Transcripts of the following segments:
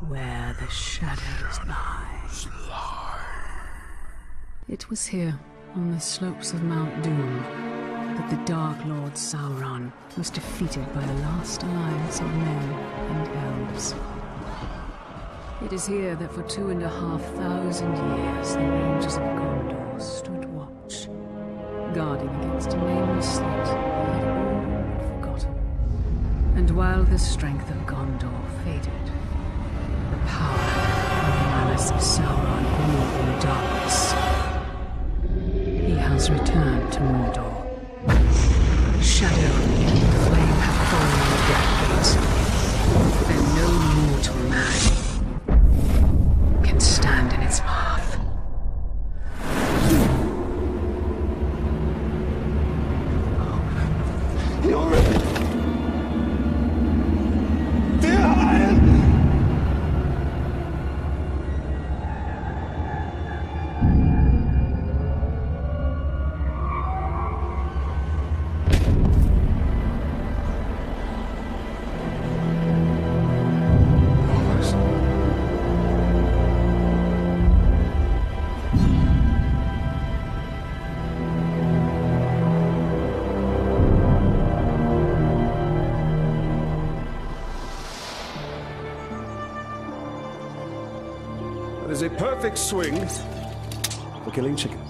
where the shadows lie. It was here, on the slopes of Mount Doom, that the Dark Lord Sauron was defeated by the last alliance of men and elves. It is here that for 2,500 years the Rangers of Gondor stood watch, guarding against a nameless threat they had all but forgotten. And while the strength of Gondor faded, the power and malice of Sauron grew in the darkness. He has returned to Mordor. Shadow and flame have fallen on the Black Gate, and no mortal man can stand in its path. You're dear Iron. That is a perfect swing for killing chicken.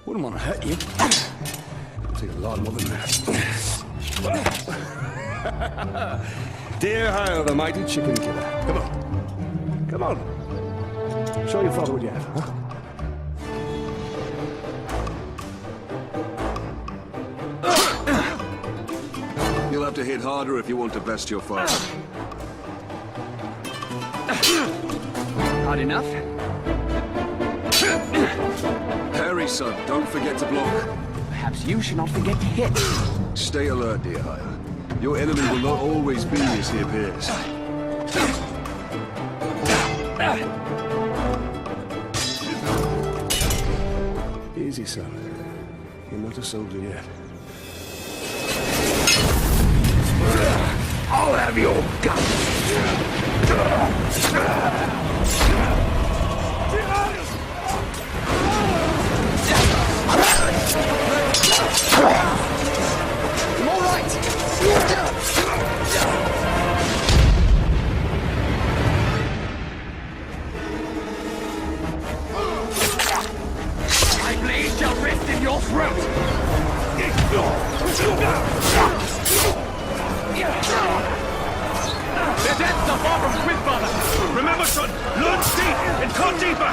Wouldn't want to hurt you. It'll take a lot more than that. Dear Hyle, the mighty chicken killer. Come on. Come on. Show your father what you have, huh? You'll have to hit harder if you want to best your father. Hard enough? Harry, son, don't forget to block. Perhaps you should not forget to hit. Stay alert, dear Hyle. Your enemy will not always be as he appears. Easy, son. You're not a soldier yet. I'll have your guts. I'm all right. My blade shall rest in your throat. Their depths are far from quick, father. Remember, son, launch deep and cut deeper.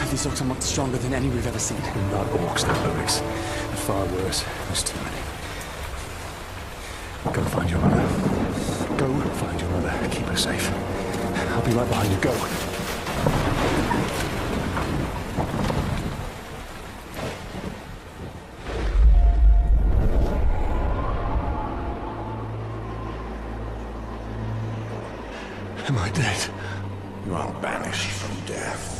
These orcs are much stronger than any we've ever seen. They're not orcs, they're lyrics. They're far worse. There's too many. Go find your mother. Go find your mother. Keep her safe. I'll be right behind you. Go. Am I dead? You are banished from death.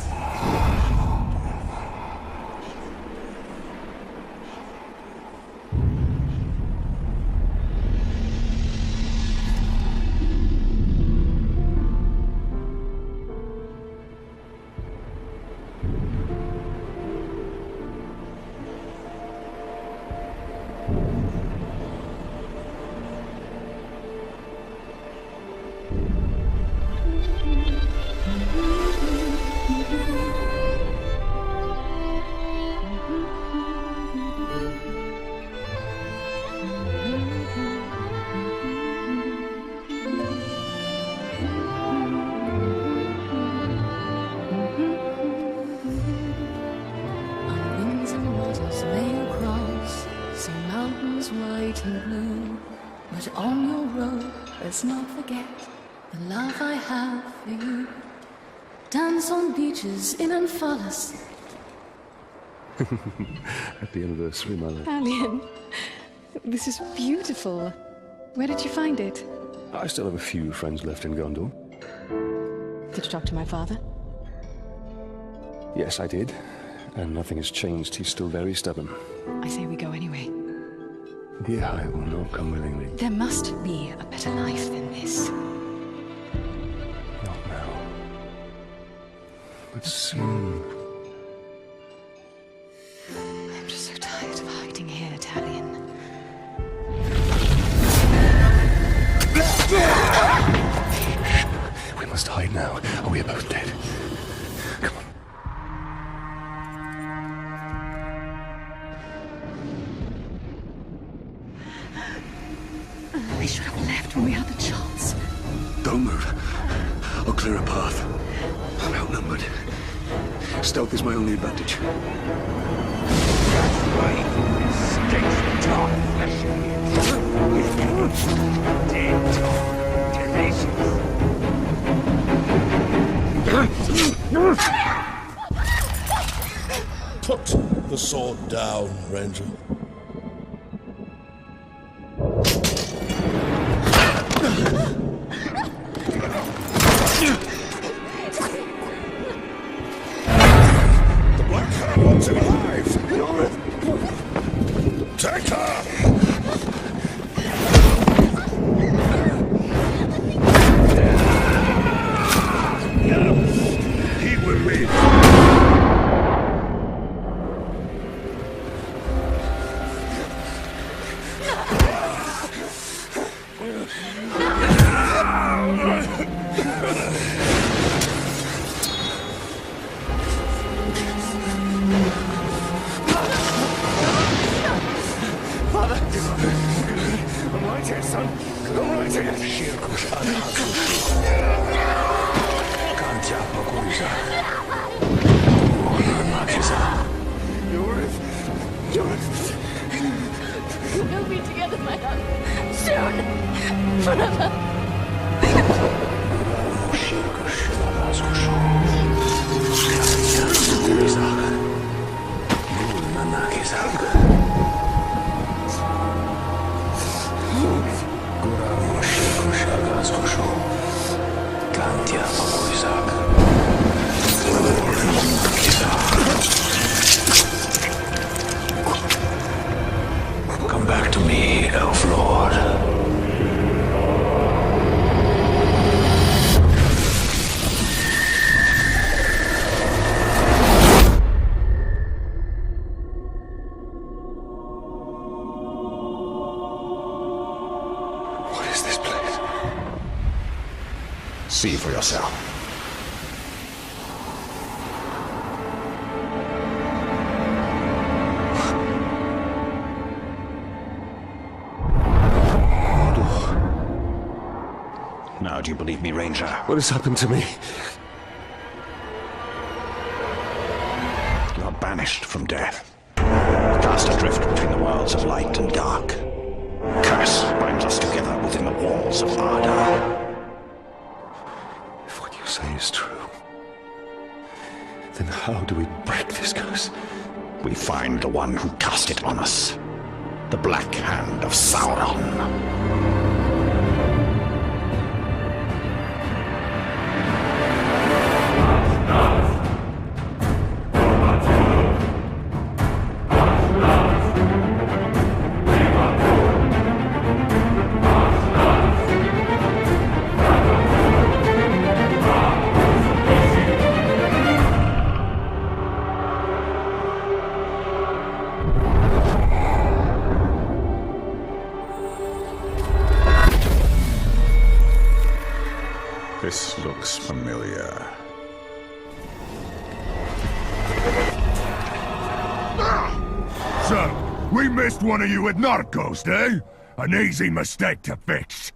white and blue. But on your road, let's not forget the love I have for you. Dance on beaches in Amphalis. Happy anniversary, my love. Alien, this is beautiful. Where did you find it? I still have a few friends left in Gondor. Did you talk to my father? Yes, I did. And nothing has changed. He's still very stubborn. I say we go anyway. Dear High will not come willingly. There must be a better life than this. Not now. But soon. I'm just so tired of hiding here, Talion. We must hide now, or we are both dead. Come on. We should have left when we had the chance. Don't move. I'll clear a path. I'm outnumbered. Stealth is my only advantage. Put the sword down, Ranger. The Black Hand wants him alive! Take her! He will live. I'm right here, son. I'm right here. We'll be together, my love. Soon. Forever. Come back to me, Elf Lord. What is this place? See for yourself. Now, do you believe me, Ranger? What has happened to me? You are banished from death. Cast adrift between the worlds of light and dark. Curse binds us together within the walls of Mordor. If what you say is true, then how do we break this curse? We find the one who cast it on us. The Black Hand of Sauron. This looks familiar. So, we missed one of you at Narcos, eh? An easy mistake to fix.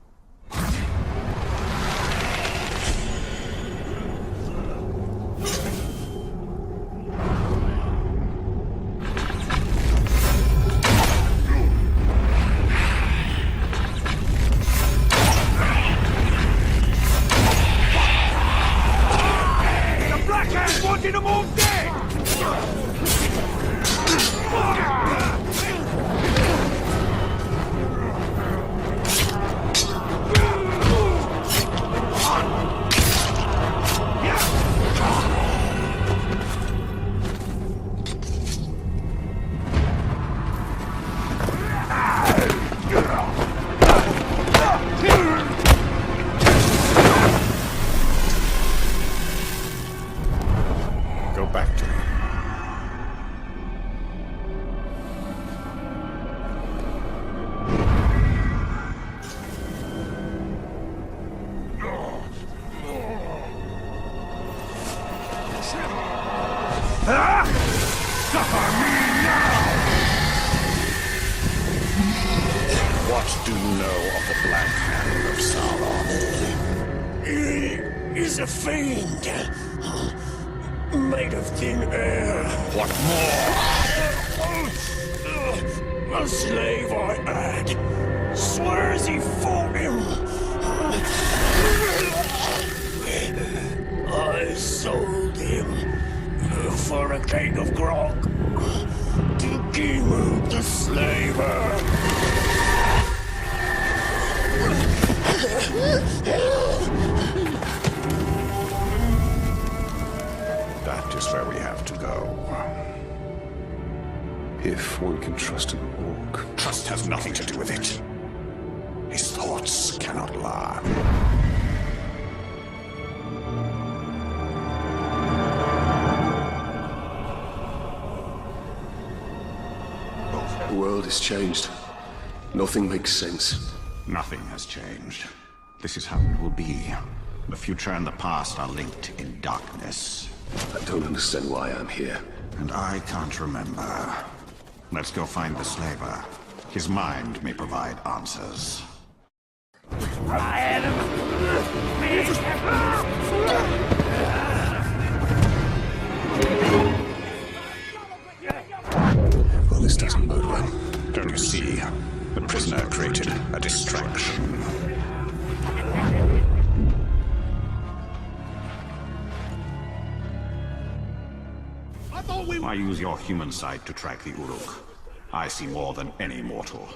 Wanted them all dead! What do you know of the Black Hand of Sauron? He is a fiend. Made of thin air. What more? A slave I had. Swears he fought him. I sold him for a keg of grog to Gimu the slaver. That is where we have to go. If one can trust an orc. Trust has nothing to do with it. His thoughts cannot lie. The world has changed. Nothing makes sense. Nothing has changed. This is how it will be. The future and the past are linked in darkness. I don't understand why I'm here. And I can't remember. Let's go find the slaver. His mind may provide answers. Well, this doesn't bode well. Don't you see? The prisoner created a distraction. Why use your human sight to track the Uruk? I see more than any mortal.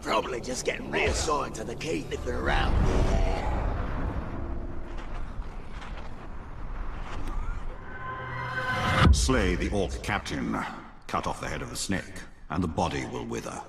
Probably just getting reassigned to the keep if they're around. Slay the orc captain, cut off the head of the snake, and the body will wither.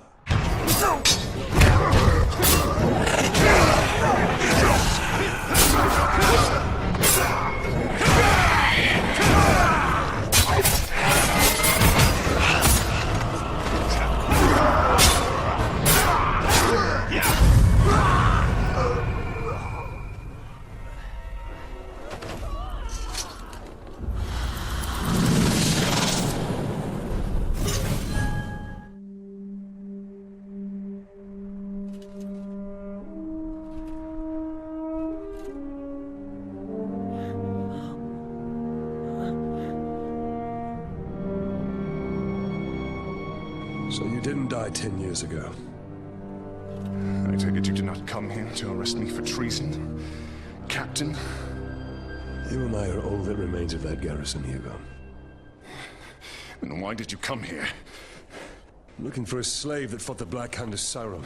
So you didn't die 10 years ago? I take it you did not come here to arrest me for treason, Captain? You and I are all that remains of that garrison, Hugo. Then why did you come here? Looking for a slave that fought the Black Hand of Sauron.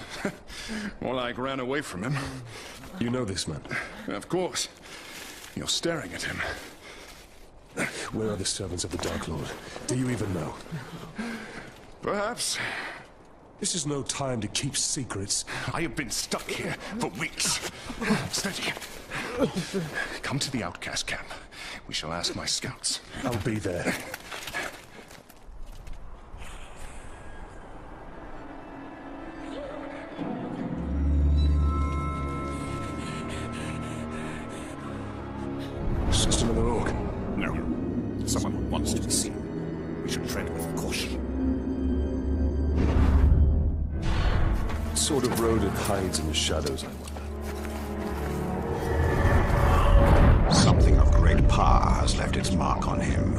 More like ran away from him. You know this man? Of course. You're staring at him. Where are the servants of the Dark Lord? Do you even know? Perhaps. This is no time to keep secrets. I have been stuck here for weeks. Steady. Come to the outcast camp. We shall ask my scouts. I'll be there. It's just another orc. No. Someone who wants to be seen. We should tread with caution. What sort of rodent hides in the shadows, I wonder? Something of great power has left its mark on him.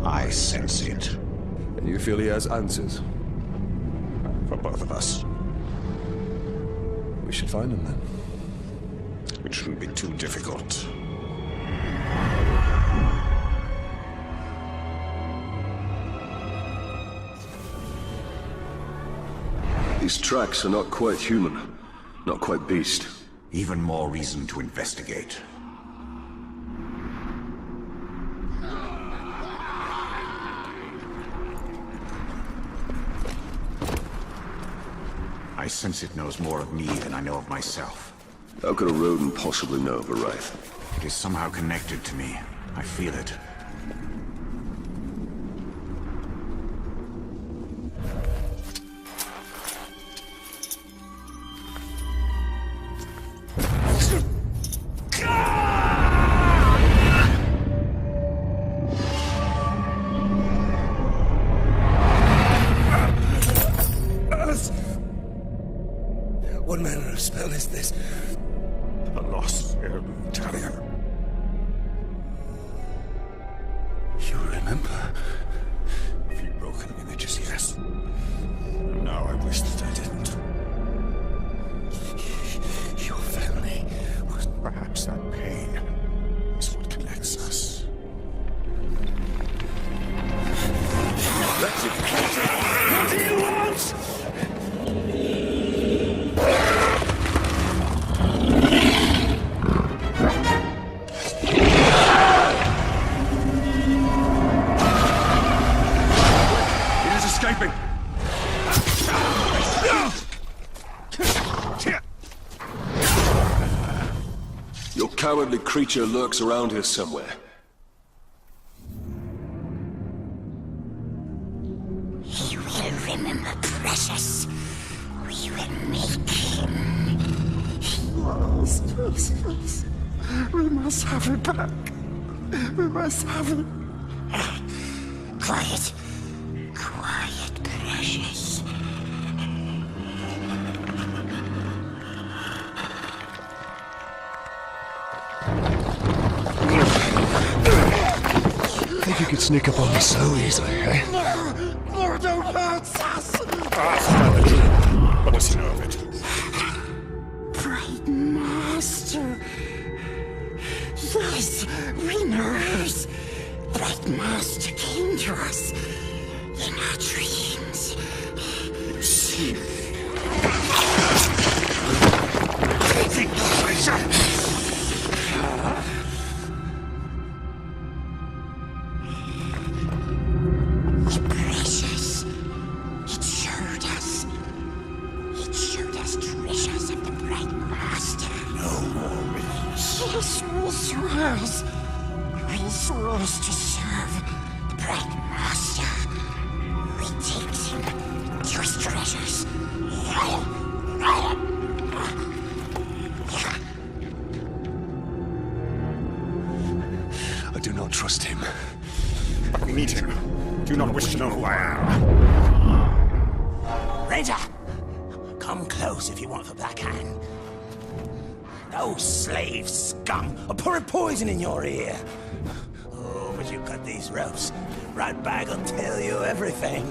I sense it. And you feel he has answers? For both of us. We should find him then. It shouldn't be too difficult. These tracks are not quite human, not quite beast. Even more reason to investigate. I sense it knows more of me than I know of myself. How could a rodent possibly know of a wraith? It is somehow connected to me. I feel it. is this? A lost terrier. You remember? A few broken images, yes. Now I wish that I didn't. Your family was perhaps that pain is what connects us. That's it. What do you want? Escaping! Your cowardly creature lurks around here somewhere. He will remember Precious. We will make him. Please. We must have it back. We must have it. Quiet. Quiet, Precious. Think you could sneak up on me so easily, eh? Mordor hurts us! What does he know of it? Bright Master. Yes, we knows. Bright Master came to us in our dreams. You see? Precious. It showed us. It showed us treasures of the Bright Master. No more means. Yes, we swears. We swears to serve the Bright Master. We takes him to his treasures. I do not trust him. Meet him. Do not wish to know who I am. Ranger! Come close if you want the Black Hand. Those slave scum are pouring poison in your ear. Oh, but you cut these ropes. Ratbag will tell you everything.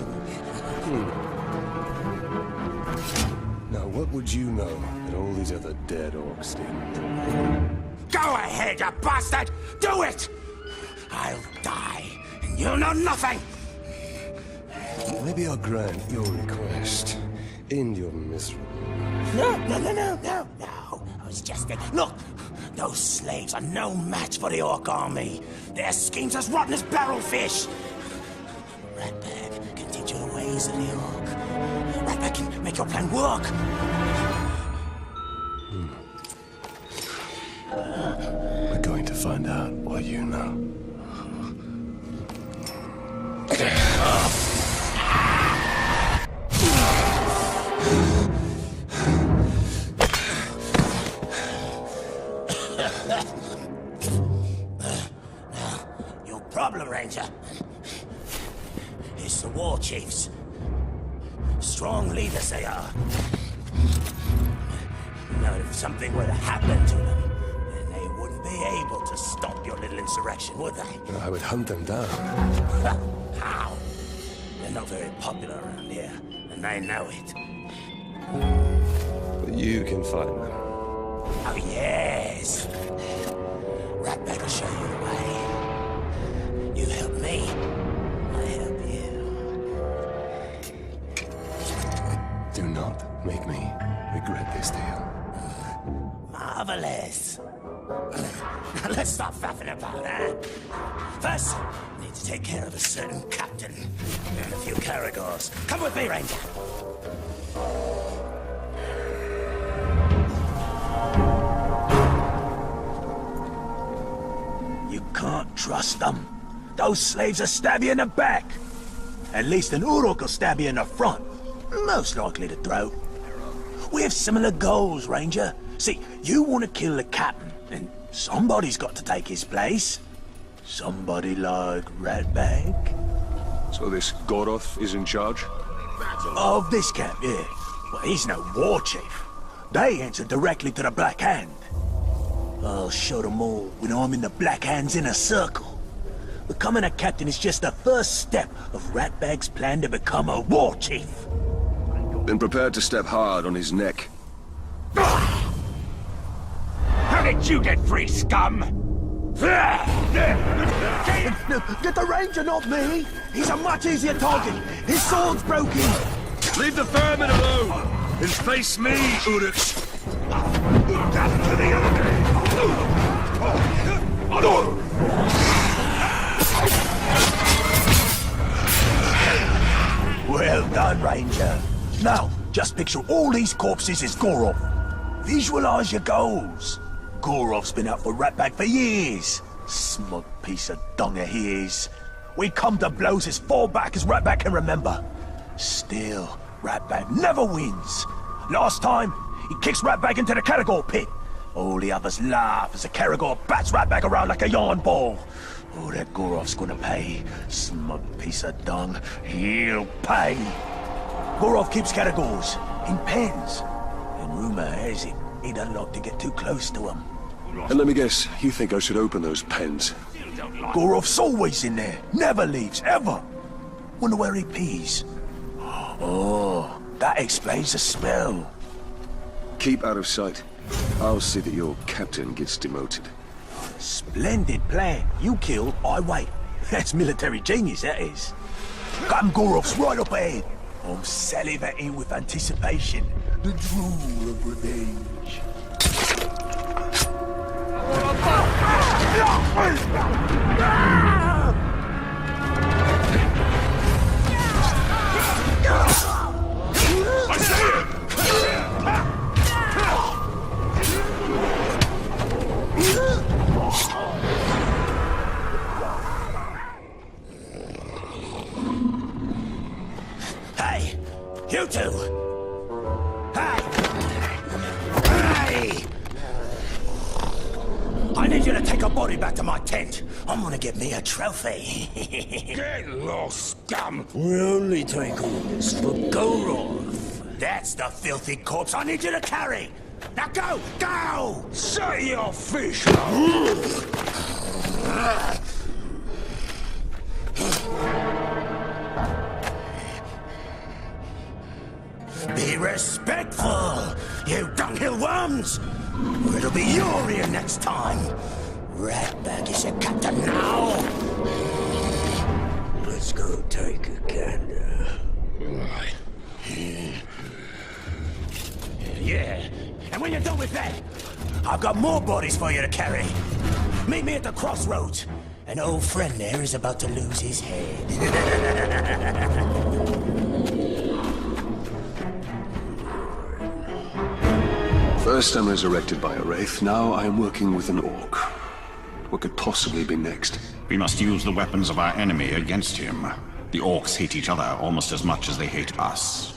Now, what would you know that all these other dead orcs did? Go ahead, you bastard! Do it! I'll die, and you'll know nothing! Maybe I'll grant your request. End your misery. No. I was just thinking. Look! Those slaves are no match for the Orc army. Their schemes as rotten as barrelfish. Ratbag can teach you the ways of the Orc. Ratbag can make your plan work. We're going to find out what you know. Your problem, Ranger, is the war chiefs. Strong leaders they are. Now, if something were to happen to them, then they wouldn't be able to stop your little insurrection, would they? I would hunt them down. How? They're not very popular around here, and they know it. But you can find them. Oh, yes. Ratbag will show you the way. You help me, I help you. Do not make me regret this deal. Marvelous. Now let's stop faffing about, huh? First, we need to take care of a certain captain and a few Caragors. Come with me, Ranger. You can't trust them. Those slaves will stab you in the back. At least an Uruk will stab you in the front. Most likely the throat. We have similar goals, Ranger. See, you want to kill the captain, and somebody's got to take his place. Somebody like Ratbag. So this Goroth is in charge? Of this camp, yeah. Well, he's no war chief. They answer directly to the Black Hand. I'll show them all when I'm in the Black Hand's inner circle. Becoming a captain is just the first step of Ratbag's plan to become a war chief. Been prepared to step hard on his neck. How did you get free, scum? Get the Ranger, not me! He's a much easier target! His sword's broken! Leave the vermin alone! And face me, Uruk! Back to the enemy! Well done, Ranger. Now, just picture all these corpses as Gorov. Visualize your goals. Gorov's been out for Ratbag for years. Smug piece of dung he is. We come to blows as far back as Ratbag can remember. Still, Ratbag never wins. Last time, he kicks Ratbag into the Caragor pit. All the others laugh as the Caragor bats Ratbag around like a yarn ball. Oh, that Gorov's gonna pay. Smug piece of dung. He'll pay. Gorov keeps Caragors in pens. And rumor has it, he doesn't like to get too close to them. And let me guess, you think I should open those pens? Gorov's always in there. Never leaves, ever. Wonder where he pees. Oh, that explains the smell. Keep out of sight. I'll see that your captain gets demoted. Splendid plan. You kill, I wait. That's military genius, that is. Captain Gorov's right up ahead. I'm salivating with anticipation. The drool of revenge. I see it! Hey, you two! Hey! Hey! I need you to take a body back to my tent. I'm gonna get me a trophy. Get lost, scum! We only take orders for Gorov. That's the filthy corpse I need you to carry. Now go! Go! Say your fish! Be respectful, you dunghill worms! Or it'll be your ear next time. Ratbag is your captain now. Let's go take a gander. Yeah, and when you're done with that, I've got more bodies for you to carry. Meet me at the crossroads. An old friend there is about to lose his head. First I'm resurrected by a wraith, now I am working with an orc. What could possibly be next? We must use the weapons of our enemy against him. The orcs hate each other almost as much as they hate us.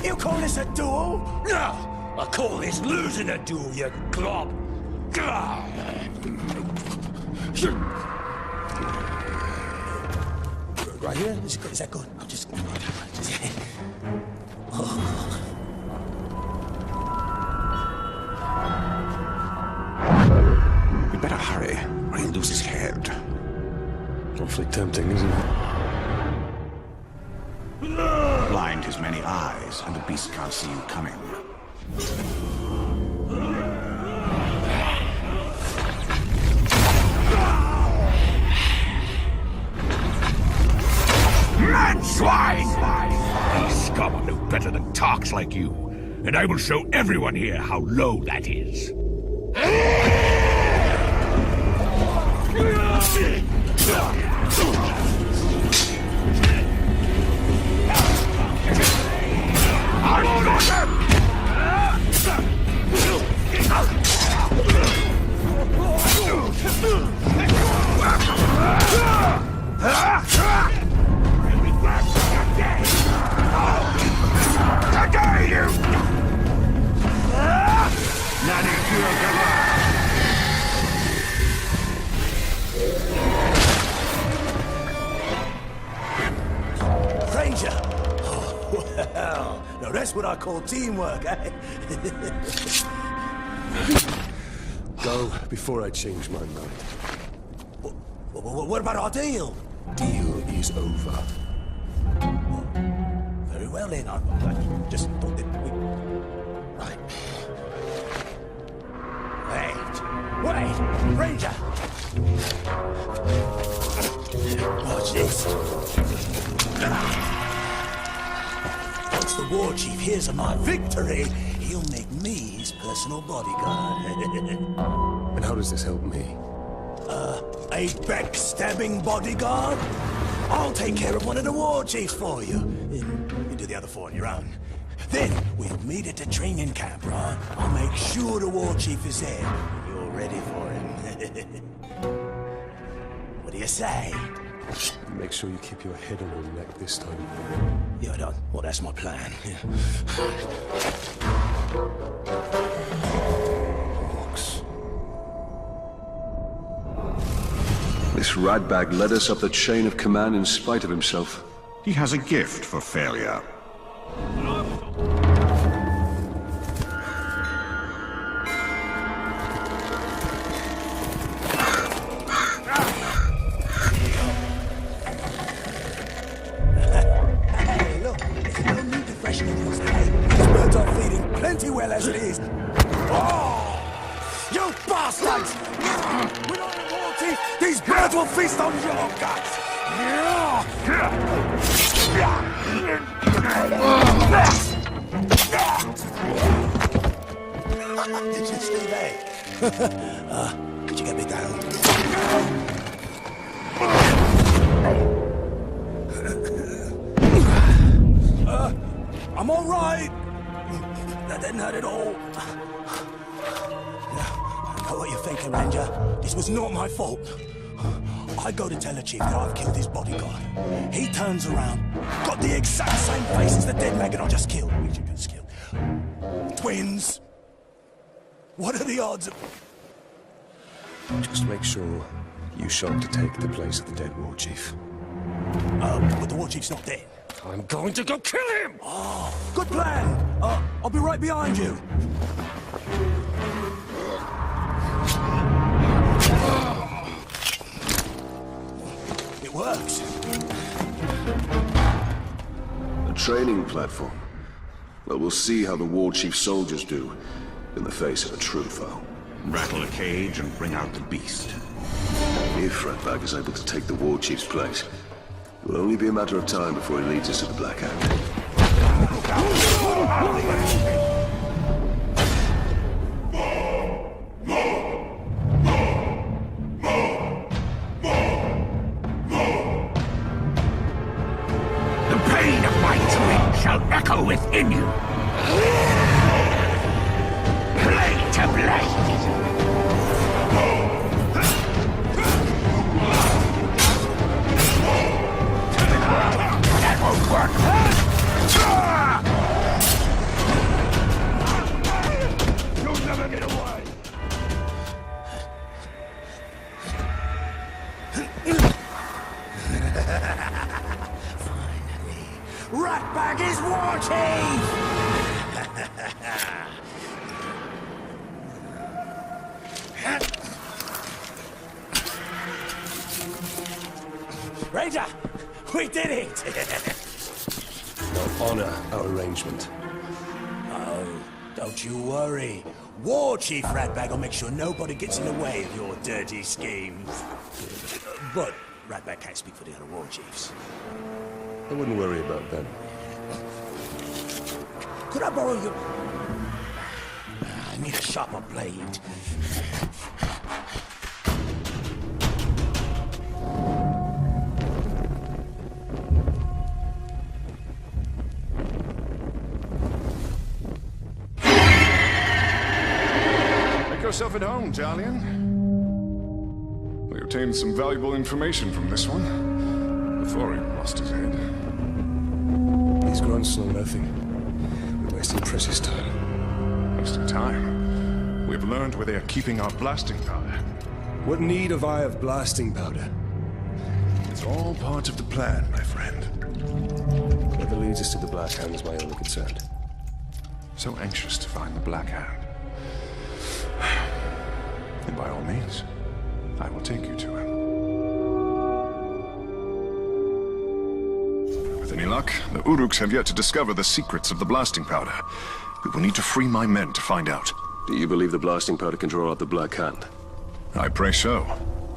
You call this a duel? No! I call this losing a duel, you glob! Right here? Is that good? I'll just... We better hurry, or he'll lose his head. Awfully tempting, isn't it? Blind his many eyes, and the beast can't see you coming. Man swine! These scum are no better than tarks like you, and I will show everyone here how low that is. I call teamwork, eh? Go before I change my mind. What about our deal? Deal is over. Very well then, I just thought that we... Right. Wait! Ranger! Watch this. Once the war chief hears of my victory, he'll make me his personal bodyguard. And how does this help me? A backstabbing bodyguard? I'll take care of one of the war chiefs for you. You do the other four on your own. Then we'll meet at the training camp, right? I'll make sure the war chief is there. You're ready for him. What do you say? Make sure you keep your head on your neck this time. Yeah, I don't. Well, that's my plan. Yeah. This ratbag led us up the chain of command in spite of himself. He has a gift for failure. Hey, look, there's no need to freshen up those today. These birds are feeding plenty well as it is. Oh! You bastards! Without a war chief, these birds will feast on your guts! Did you see that? Could you get me down? I'm all right. That didn't hurt at all. I know what you're thinking, Ranger. This was not my fault. I go to tell the chief that I've killed his bodyguard. He turns around, got the exact same face as the dead maggot I just killed. We just killed. Twins. What are the odds of... Just make sure you show up to take the place of the dead war chief. But the war chief's not dead. I'm going to go kill him! Oh, good plan. I'll be right behind you. It works. A training platform. Well, we'll see how the war chief's soldiers do in the face of a true foe. Rattle a cage and bring out the beast. If Ratbag is able to take the war chief's place, it will only be a matter of time before he leads us to the Black Hand. The pain of my twin shall echo within you. Blade to blade. That won't work. You'll never get away. Ratbag is war chief! Ranger, we did it! Now honor our arrangement. Oh, don't you worry. War Chief Ratbag will make sure nobody gets in the way of your dirty schemes. But Ratbag can't speak for the other war chiefs. I wouldn't worry about them. Could I borrow your... I need a sharper blade. Make yourself at home, Talion. We obtained some valuable information from this one before he lost his head. These grunts know nothing. We're wasting precious time. Wasting time? We've learned where they are keeping our blasting powder. What need have I of blasting powder? It's all part of the plan, my friend. Whatever leads us to the Black Hand is my only concern. So anxious to find the Black Hand. And by all means, I will take you to him. With any luck, the Uruks have yet to discover the secrets of the blasting powder. We will need to free my men to find out. Do you believe the blasting powder can draw out the Black Hand? I pray so.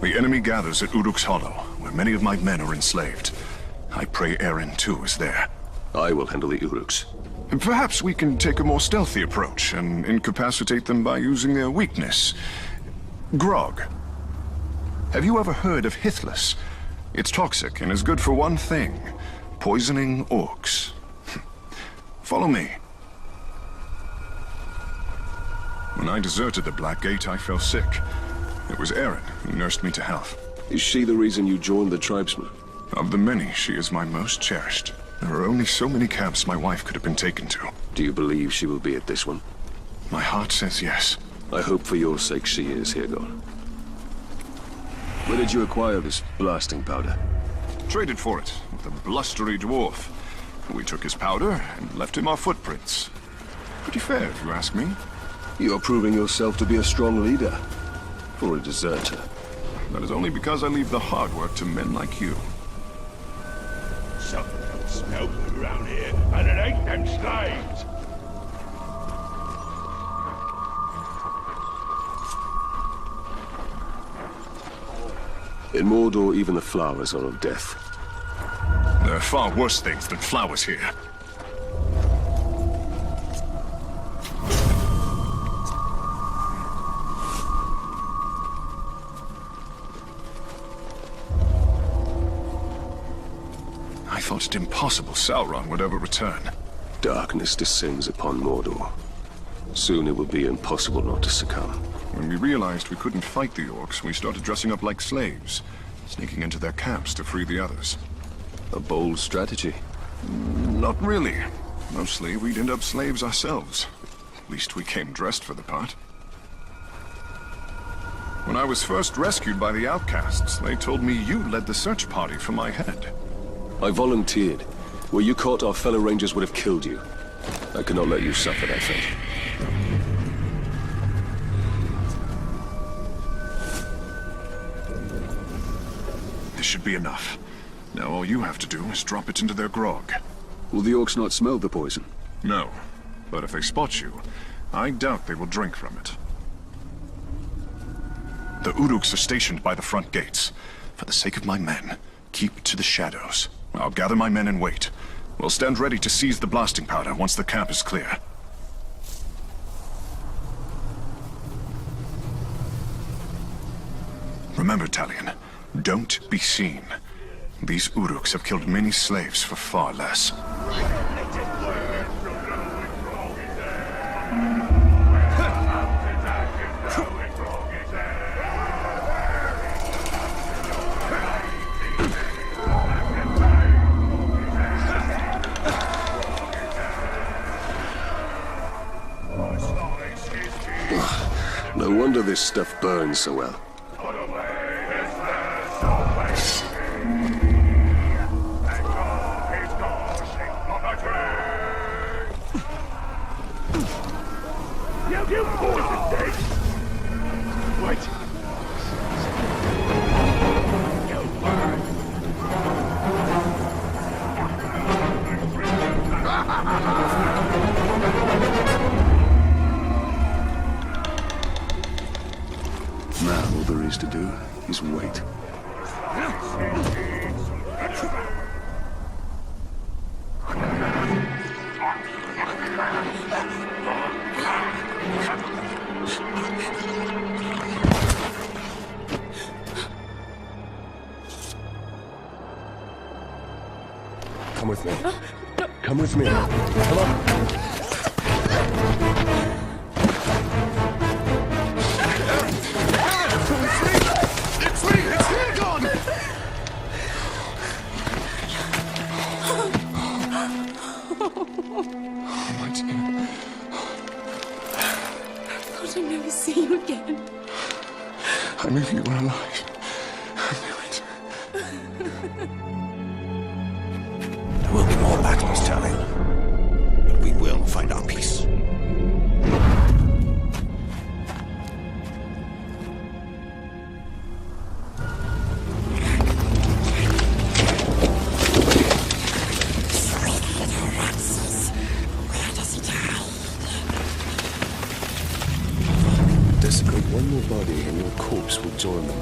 The enemy gathers at Uruk's Hollow, where many of my men are enslaved. I pray Eren, too, is there. I will handle the Uruks. Perhaps we can take a more stealthy approach and incapacitate them by using their weakness. Grog. Have you ever heard of Hithless? It's toxic and is good for one thing: poisoning orcs. Follow me. When I deserted the Black Gate, I fell sick. It was Eren who nursed me to health. Is she the reason you joined the tribesmen? Of the many, she is my most cherished. There are only so many camps my wife could have been taken to. Do you believe she will be at this one? My heart says yes. I hope for your sake she is, Hirgon. Where did you acquire this blasting powder? Traded for it with a blustery dwarf. We took his powder and left him our footprints. Pretty fair, if you ask me. You are proving yourself to be a strong leader. For a deserter. That is only because I leave the hard work to men like you. Something smells around here, and it ain't them slaves. In Mordor, even the flowers are of death. There are far worse things than flowers here. I thought it impossible Sauron would ever return. Darkness descends upon Mordor. Soon it will be impossible not to succumb. When we realized we couldn't fight the orcs, we started dressing up like slaves, sneaking into their camps to free the others. A bold strategy. Not really. Mostly, we'd end up slaves ourselves. At least we came dressed for the part. When I was first rescued by the outcasts, they told me you led the search party for my head. I volunteered. Were you caught, our fellow rangers would have killed you. I cannot let you suffer that fate. This should be enough. Now all you have to do is drop it into their grog. Will the orcs not smell the poison? No. But if they spot you, I doubt they will drink from it. The Uruks are stationed by the front gates. For the sake of my men, keep to the shadows. I'll gather my men and wait. We'll stand ready to seize the blasting powder once the camp is clear. Remember, Talion, don't be seen. These Uruks have killed many slaves for far less. No wonder this stuff burns so well. You poisoned thing! Wait! You burn! Now all there is to do is wait. Come with me. Come with me. Come on. I'll never see you again. I knew you were alive. I knew it. There will be more battles, Talion. But we will will find our peace. Desecrate one more body and your corpse will join them.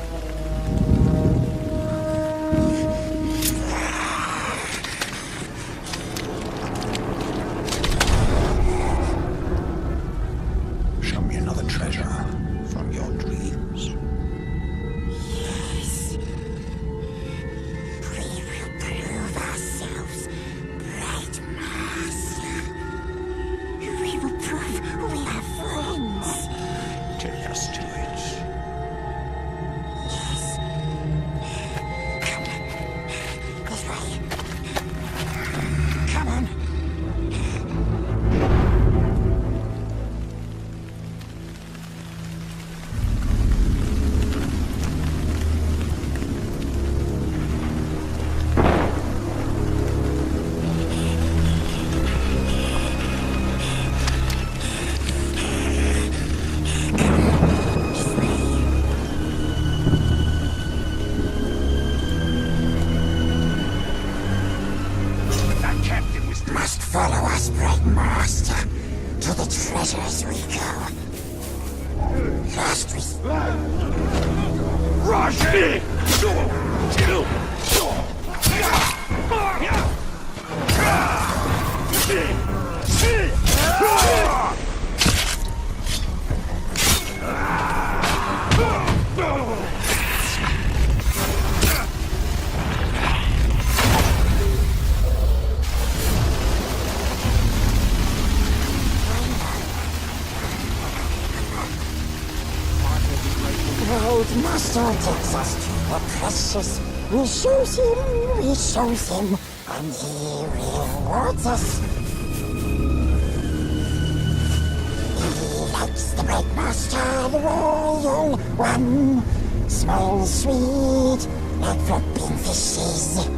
Show me another treasure from your dreams. Yes. We will prove ourselves, bright master. We will prove we are friends. Take us to it. Yes. Come on. This way. Come on. Must follow us, bright master. To the treasures we go. Lost we... Rashi! Old master takes us to the precious. We shows him, and he rewards us. He likes the bright master, the royal one. Smells sweet, like flopping fishes.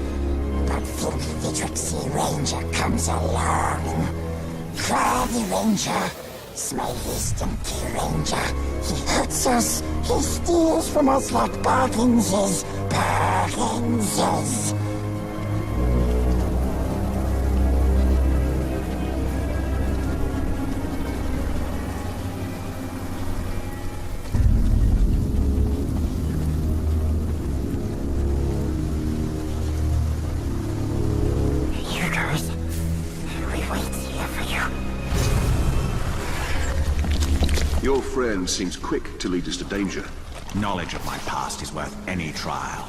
But filthy tricksy ranger comes along. Crafty ranger, smelly stinky ranger. He hurts us, he steals from us like Parkins's. You guys, we wait here for you. Your friend seems quick to lead us to danger. Knowledge of my past is worth any trial.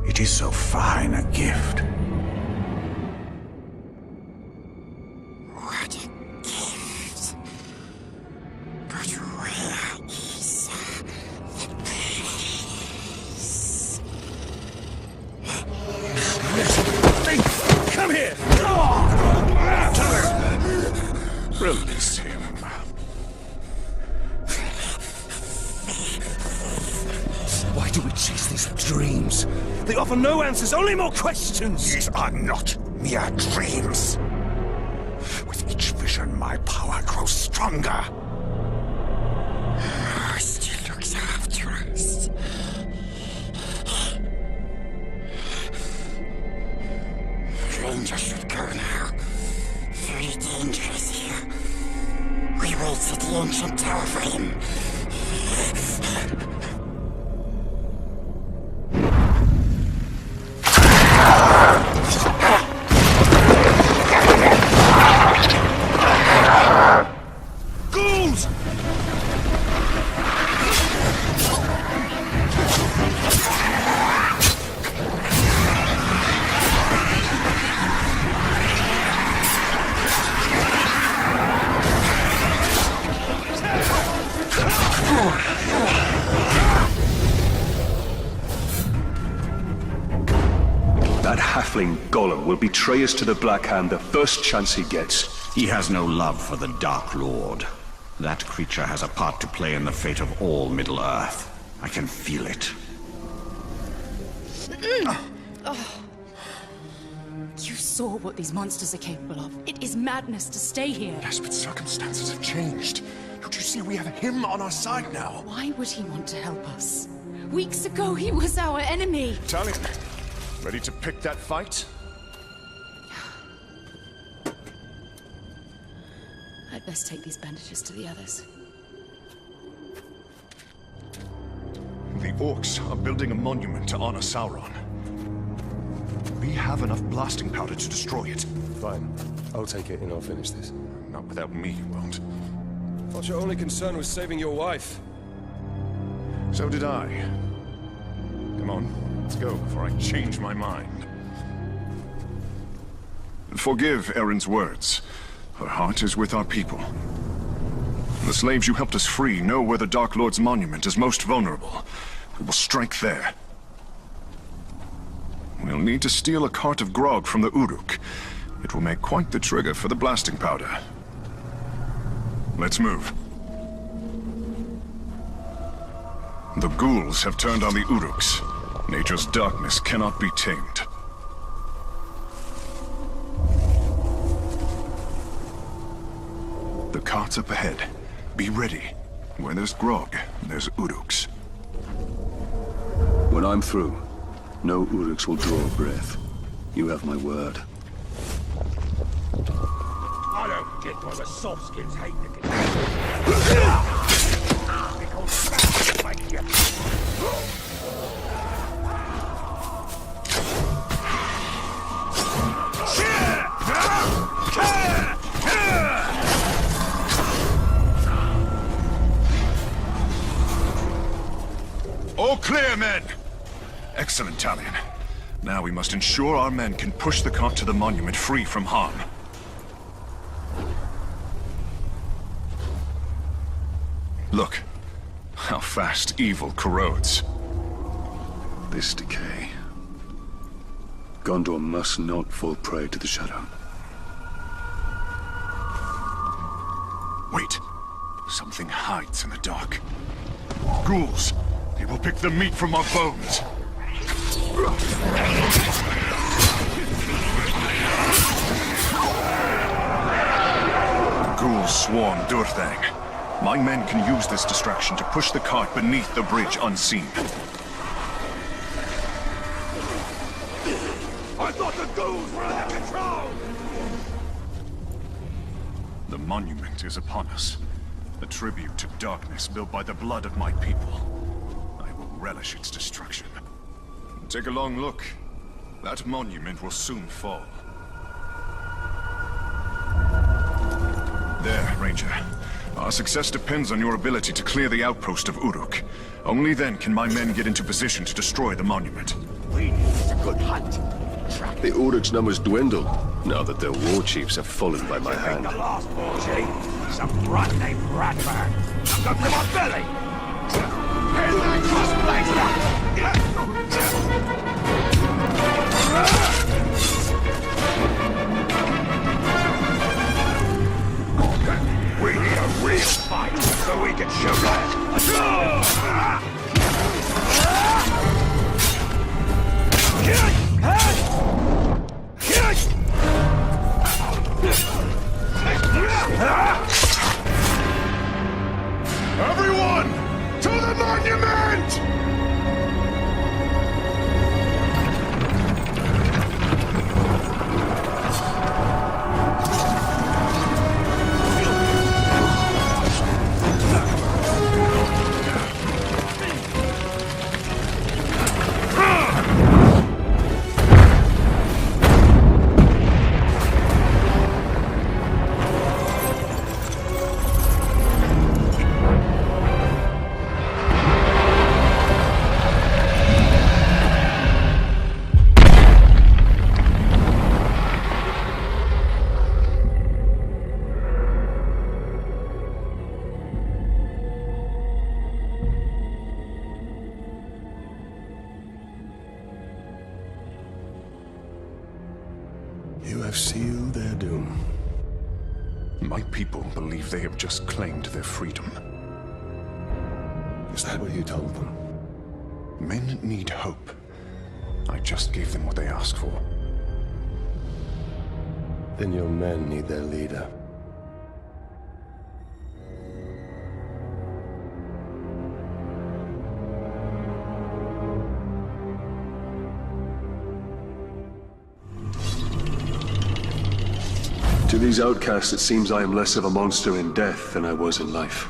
It is so fine a gift. What a gift. But where is the place? Come here! Release him. Why do we chase these dreams? They offer no answers, only more questions! These are not mere dreams. With each vision, my power grows stronger. Still looks after us. Ranger should go now. Very dangerous here. We wait Set the ancient tower for him. Ghouls! That halfling Gollum will betray us to the Black Hand the first chance he gets. He has no love for the Dark Lord. That creature has a part to play in the fate of all Middle-earth. I can feel it. You saw what these monsters are capable of. It is madness to stay here. Yes, but circumstances have changed. Don't you see we have him on our side now? Why would he want to help us? Weeks ago, he was our enemy. Talion, ready to pick that fight? I'd best take these bandages to the others. The orcs are building a monument to honor Sauron. We have enough blasting powder to destroy it. Fine. I'll take it and I'll finish this. Not without me, you won't. Thought your only concern was saving your wife. So did I. Come on, let's go before I change my mind. Forgive Erin's words. Her heart is with our people. The slaves you helped us free know where the Dark Lord's monument is most vulnerable. We will strike there. We'll need to steal a cart of grog from the Uruk. It will make quite the trigger for the blasting powder. Let's move. The ghouls have turned on the Uruks. Nature's darkness cannot be tamed. The cart's up ahead. Be ready. Where there's grog, there's Uruks. When I'm through, no Uruks will draw a breath. You have my word. I don't get why the softskins hate the All clear, men! Excellent, Talion. Now we must ensure our men can push the cart to the monument free from harm. Look, how fast evil corrodes. This decay. Gondor must not fall prey to the shadow. Wait. Something hides in the dark. Ghouls! They will pick the meat from our bones! The ghouls swarm Durthang. My men can use this distraction to push the cart beneath the bridge unseen. I thought the ghouls were under control! The monument is upon us. A tribute to darkness built by the blood of my people. I will relish its destruction. Take a long look. That monument will soon fall. There, Ranger. Our success depends on your ability to clear the outpost of Uruk. Only then can my men get into position to destroy the monument. We need a good hunt. The Uruk's numbers dwindle, now that their war chiefs have fallen by my hand. The last war chief, some brat named Radburn. I've got to my belly. Here's that crossblade. We need a real fight so we can show that. Everyone, to the monument! You have sealed their doom. My people believe they have just claimed their freedom. Is that what you told them? Men need hope. I just gave them what they asked for. Then your men need their leader. To these outcasts, it seems I am less of a monster in death than I was in life.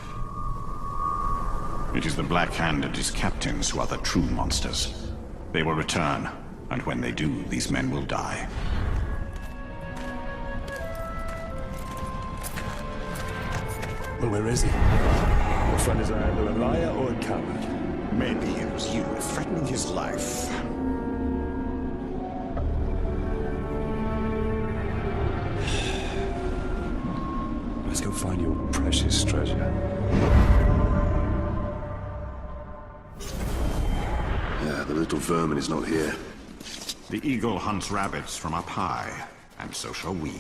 It is the Black Hand and his captains who are the true monsters. They will return, and when they do, these men will die. Well, where is he? Your friend is either a liar or a coward. Maybe it was you threatening his life. Let's go find your precious treasure. Yeah, the little vermin is not here. The eagle hunts rabbits from up high, and so shall we.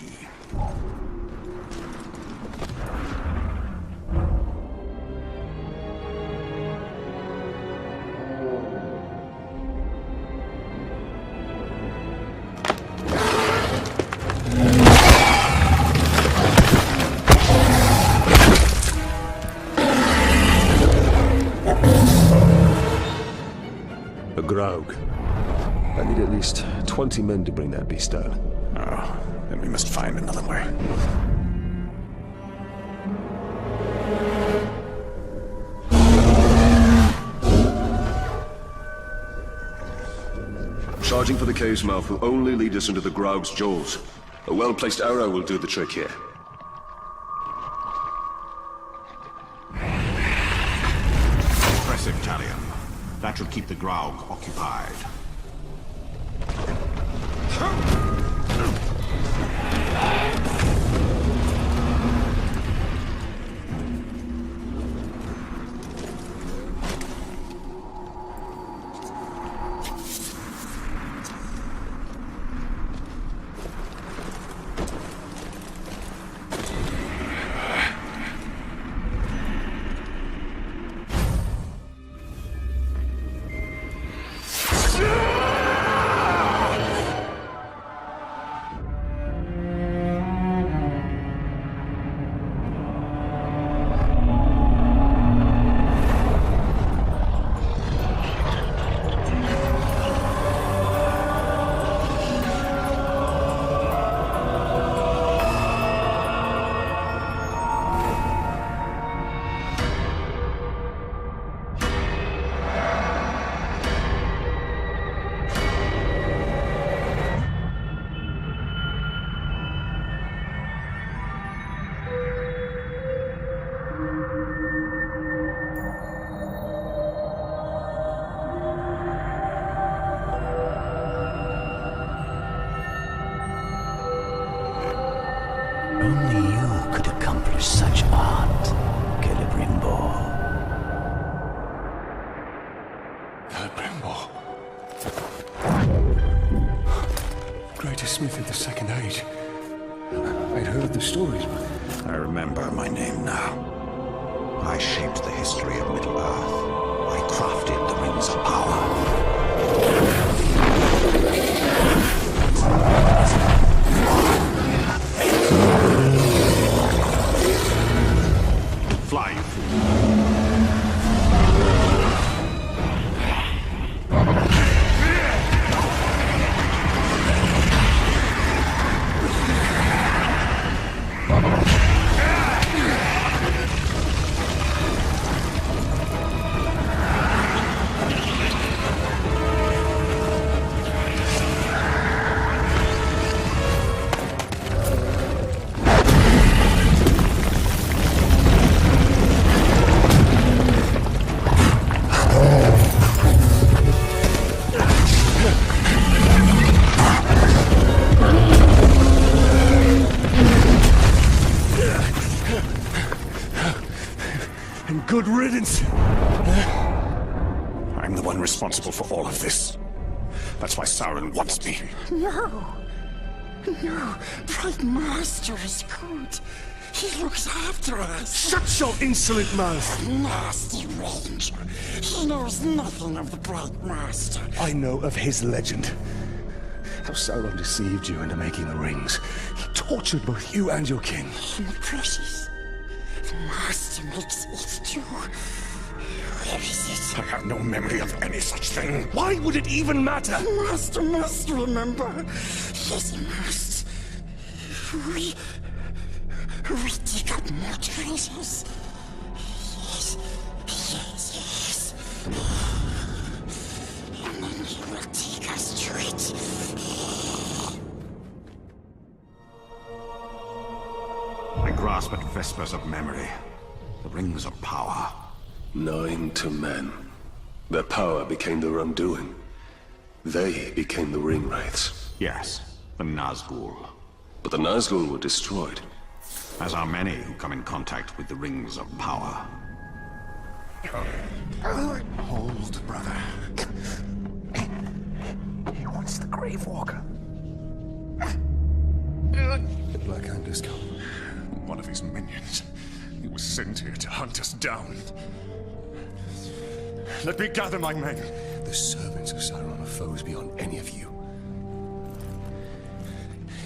A Grog. I need at least 20 men to bring that beast down. Oh, then we must find another way. Charging for the cave's mouth will only lead us into the Grog's jaws. A well-placed arrow will do the trick here. Impressive, Talion. That should keep the Graug occupied. Only you could accomplish such art, Celebrimbor. Celebrimbor. Greatest smith of the Second Age. I'd heard the stories, but... I remember my name now. I shaped the history of Middle-earth. I crafted the Rings of Power. Fly, you fool. And good riddance. I'm the one responsible for all of this. That's why Sauron wants me. No. No, Bright Master is good. He looks after us. Shut your insolent mouth! Nasty ranger. He knows nothing of the Bright Master. I know of his legend. How Sauron deceived you into making the rings. He tortured both you and your kin. And the precious. The Master makes it too. Where is it? I have no memory of any such thing. Why would it even matter? The Master must remember. Yes, he must. We dig up more treasures. Yes, yes, yes. And then he will take us to it. I grasp at vespers of memory. The rings of power. 9 to men. Their power became their undoing. They became the ring wraiths. Yes, the Nazgul. But the Nazgul were destroyed. As are many who come in contact with the rings of power. Hold, brother. He wants the Grave Walker. The Black Hand has come. One of his minions. He was sent here to hunt us down. Let me gather my men. The servants of Sauron are foes beyond any of you.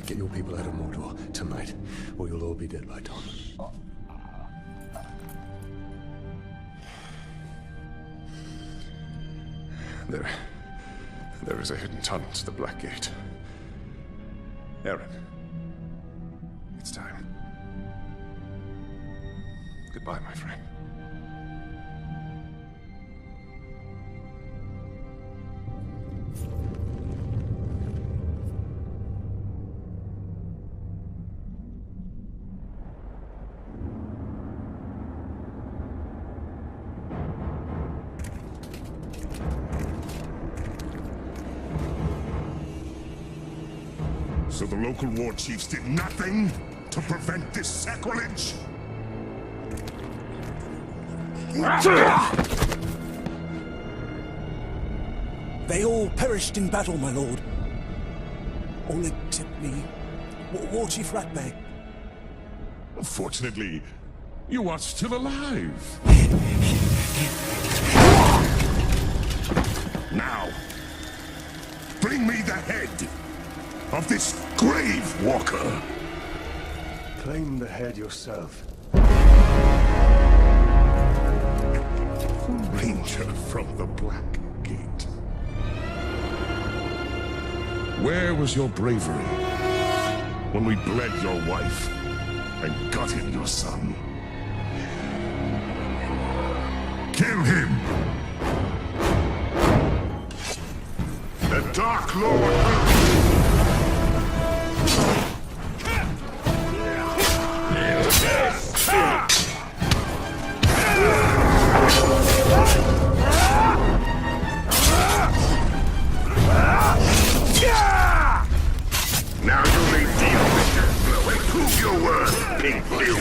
Get your people out of Mordor tonight, or you'll all be dead by dawn. There is a hidden tunnel to the Black Gate. Aaron, it's time. Goodbye, my friend. So the local war chiefs did nothing to prevent this sacrilege? They all perished in battle, my lord. All except me. War Chief Ratbag. Fortunately, you are still alive. Now, bring me the head of this Grave Walker. Claim the head yourself. Ranger from the Black Gate. Where was your bravery when we bled your wife and gutted your son? Kill him! The Dark Lord will... Now you may deal with this blow and prove your worth, Pink Blue.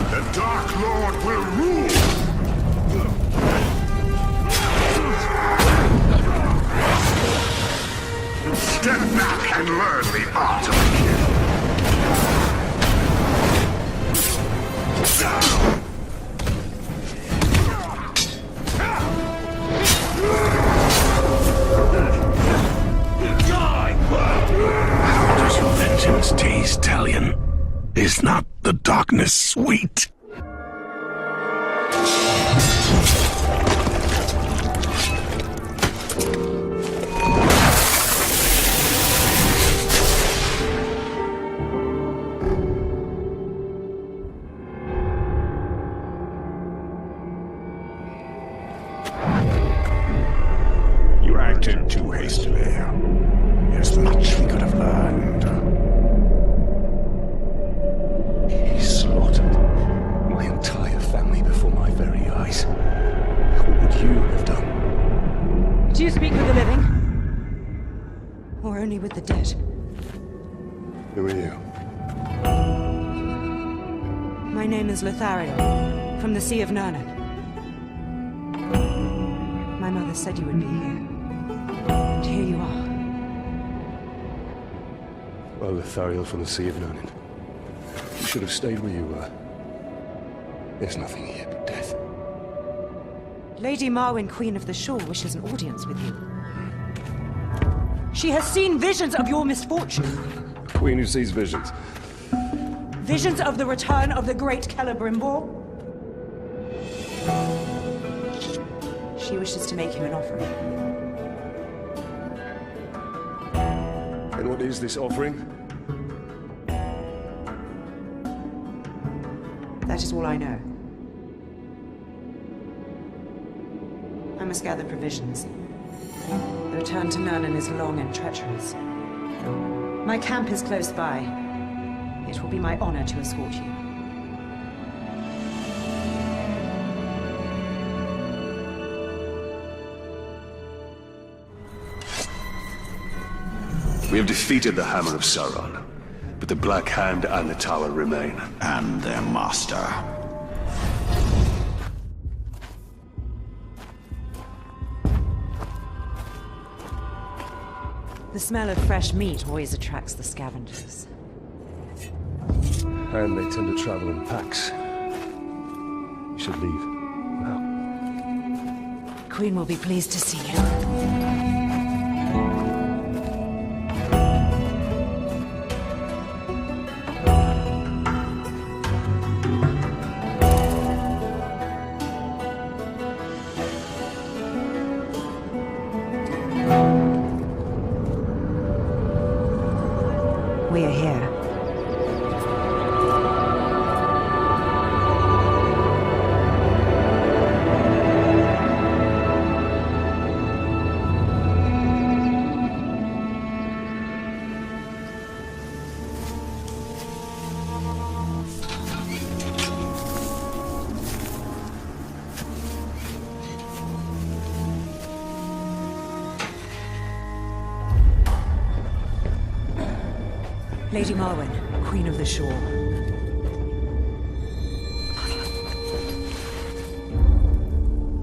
The Dark Lord will rule! Step back and learn the art of kill. How does your vengeance taste, Talion? Is not the darkness sweet? You acted too hastily. There's much we could have learned. He slaughtered my entire family before my very eyes. What would you have done? Do you speak with the living? Or only with the dead? Who are you? My name is Lothariel, from the Sea of Nurnen. My mother said you would be here. here you are. Well, Lothariel from the Sea of Nurnin. You should have stayed where you were. There's nothing here but death. Lady Marwyn, Queen of the Shore, wishes an audience with you. She has seen visions of your misfortune. Queen who sees visions. Visions of the return of the great Celebrimbor. She wishes to make him an offering. And what is this offering? That is all I know. I must gather provisions. The return to Nurnin is long and treacherous. My camp is close by. It will be my honor to escort you. We have defeated the Hammer of Sauron, but the Black Hand and the Tower remain. And their master. The smell of fresh meat always attracts the scavengers. And they tend to travel in packs. You should leave. Now. Queen will be pleased to see you. We are here. Lady Marwyn, Queen of the Shore.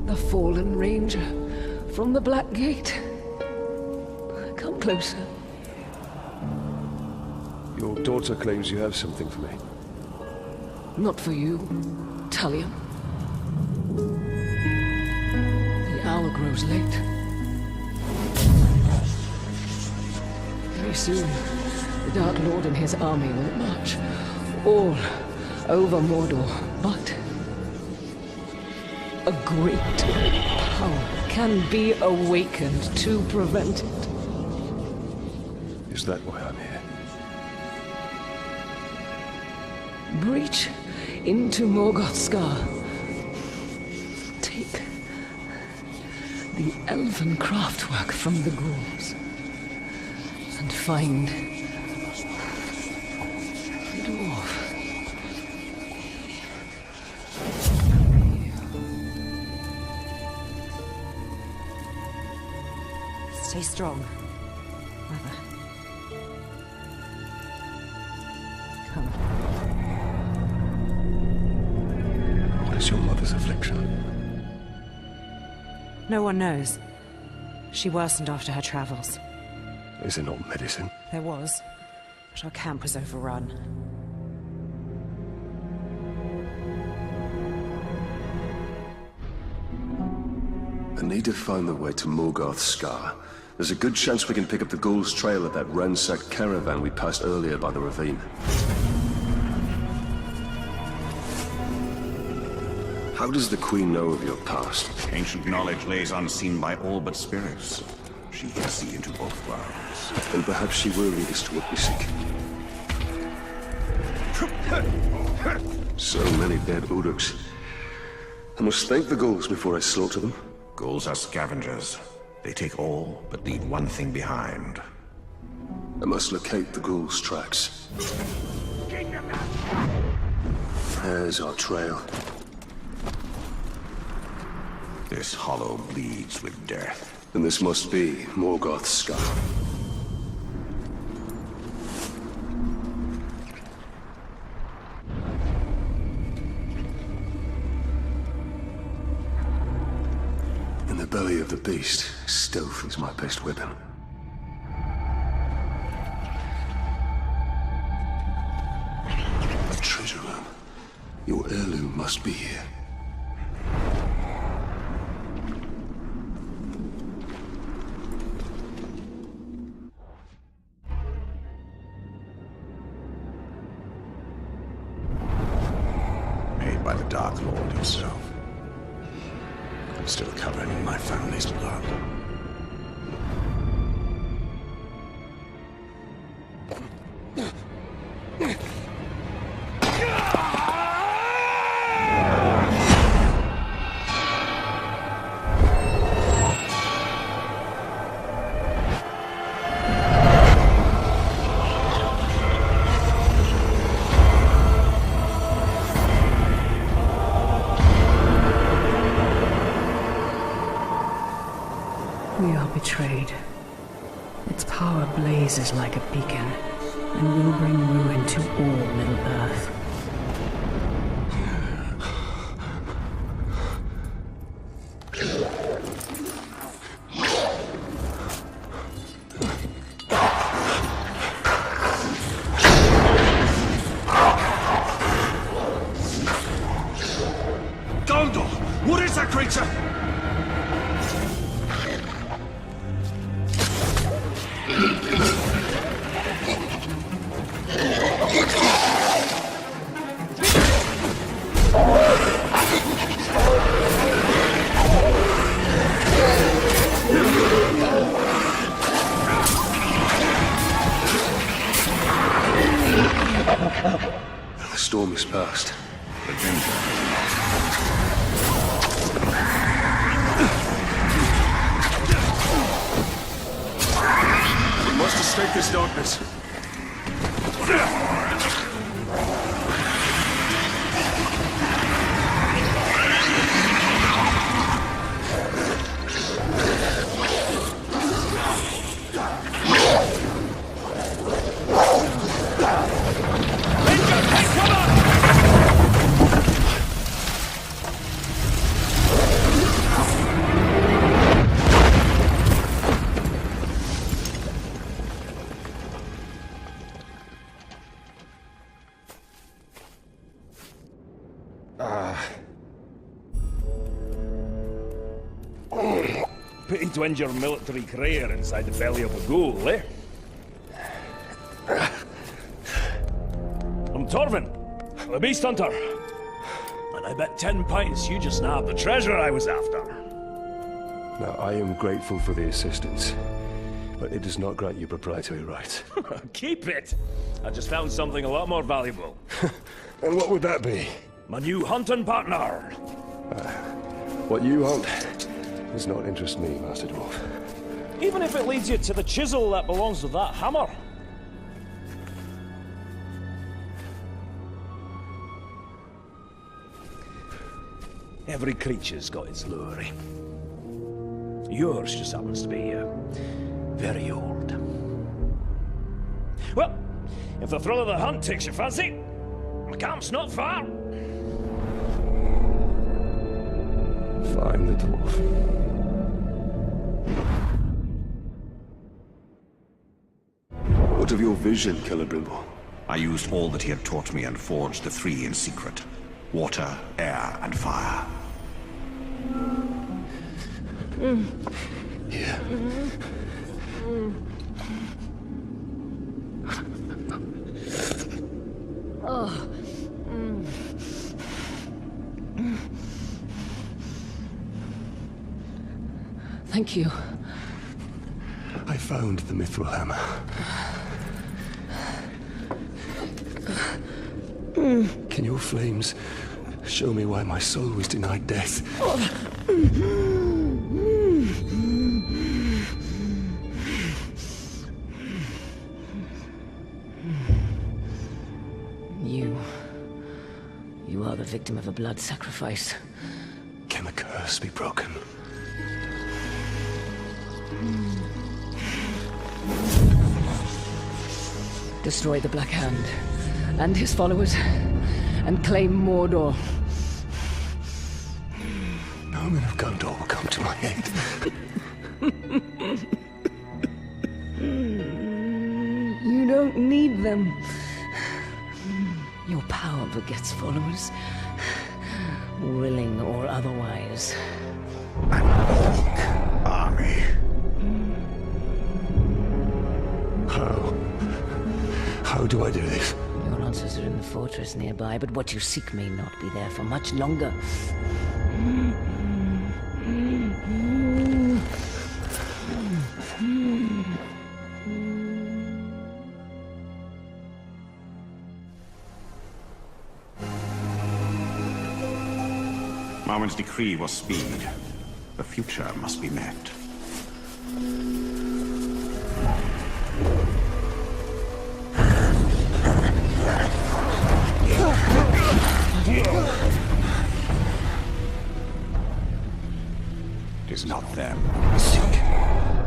The fallen ranger from the Black Gate. Come closer. Your daughter claims you have something for me. Not for you, Talion. The hour grows late. Very soon, the Dark Lord and his army will march all over Mordor, but a great power can be awakened to prevent it. Is that why I'm here? Breach into Morgoth's Scar. Take the elven craftwork from the ghouls and find the dwarf. Stay strong, Mother. Come. What is your mother's affliction? No one knows. She worsened after her travels. Is there not medicine? There was, but our camp was overrun. I need to find the way to Morgoth's Scar. There's a good chance we can pick up the ghoul's trail of that ransacked caravan we passed earlier by the ravine. How does the Queen know of your past? Ancient knowledge lays unseen by all but spirits. She can see into both worlds. Then perhaps she will lead us to what we seek. So many dead Uruks. I must thank the ghouls before I slaughter them. Ghouls are scavengers. They take all, but leave one thing behind. I must locate the ghouls' tracks. There's our trail. This hollow bleeds with death. Then this must be Morgoth's Scar. In the belly of the beast, stealth is my best weapon. Your heirloom must be here. Made by the Dark Lord himself. I'm still covered in my family's blood. We are betrayed. Its power blazes like a beacon, and will bring ruin to all Middle-earth. Gondor! What is that creature? The storm is past. The danger. We must escape this darkness. Pity to end your military career inside the belly of a ghoul, eh? I'm Torvin, the Beast Hunter. And I bet 10 pints you just nabbed the treasure I was after. Now, I am grateful for the assistance, but it does not grant you proprietary rights. Keep it! I just found something a lot more valuable. And what would that be? My new hunting partner! What you hunt does not interest me, Master Dwarf. Even if it leads you to the chisel that belongs with that hammer. Every creature's got its lure. Yours just happens to be very old. Well, if the thrill of the hunt takes your fancy, my camp's not far. Find the dwarf. What of your vision, Celebrimbor? I used all that he had taught me and forged the three in secret. Water, air, and fire. Here. Oh. Thank you. I found the Mithril Hammer. Can your flames show me why my soul was denied death? You are the victim of a blood sacrifice. Can the curse be broken? Destroy the Black Hand and his followers, and claim Mordor. No man of Gondor will come to my aid. You don't need them. Your power begets followers, willing or otherwise. An orc army. How do I do this? Your answers are in the fortress nearby, but what you seek may not be there for much longer. Marwen's decree was speed. The future must be met. It is not them we seek,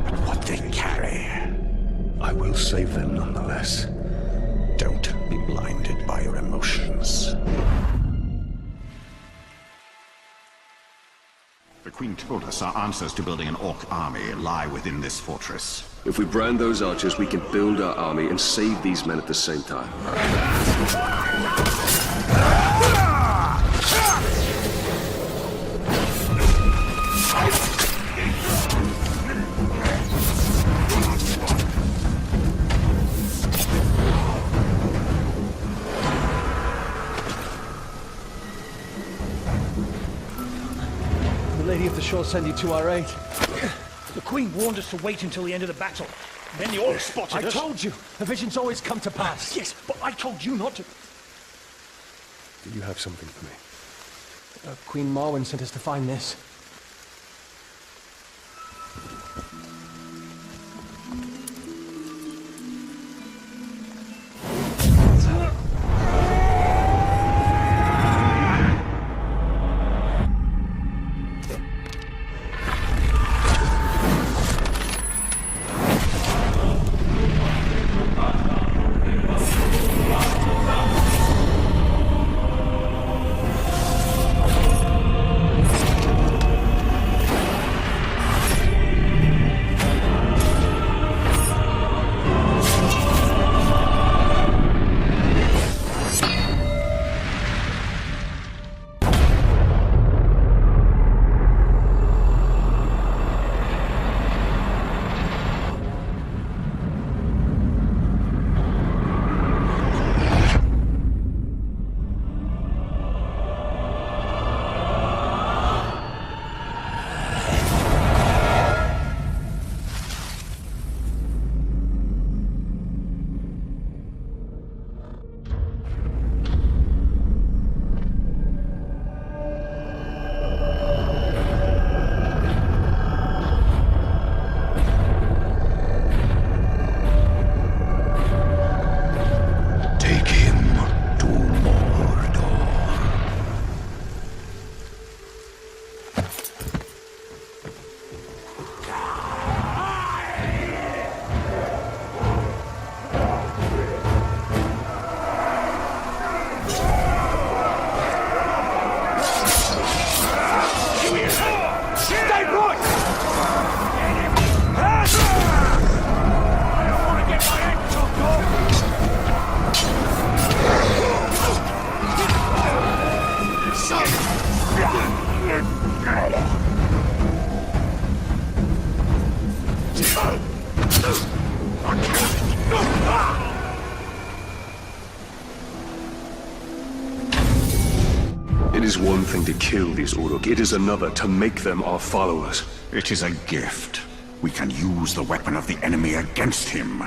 but what they carry. I will save them nonetheless. Don't be blinded by your emotions. The Queen told us our answers to building an orc army lie within this fortress. If we brand those archers, we can build our army and save these men at the same time. The Lady of the Shore send you to our aid. The Queen warned us to wait until the end of the battle. Then the orcs spotted us. I told you! The visions always come to pass. Yes, but I told you not to. Do you have something for me? Queen Marwen sent us to find this. It is one thing to kill these Uruk, it is another to make them our followers. It is a gift. We can use the weapon of the enemy against him.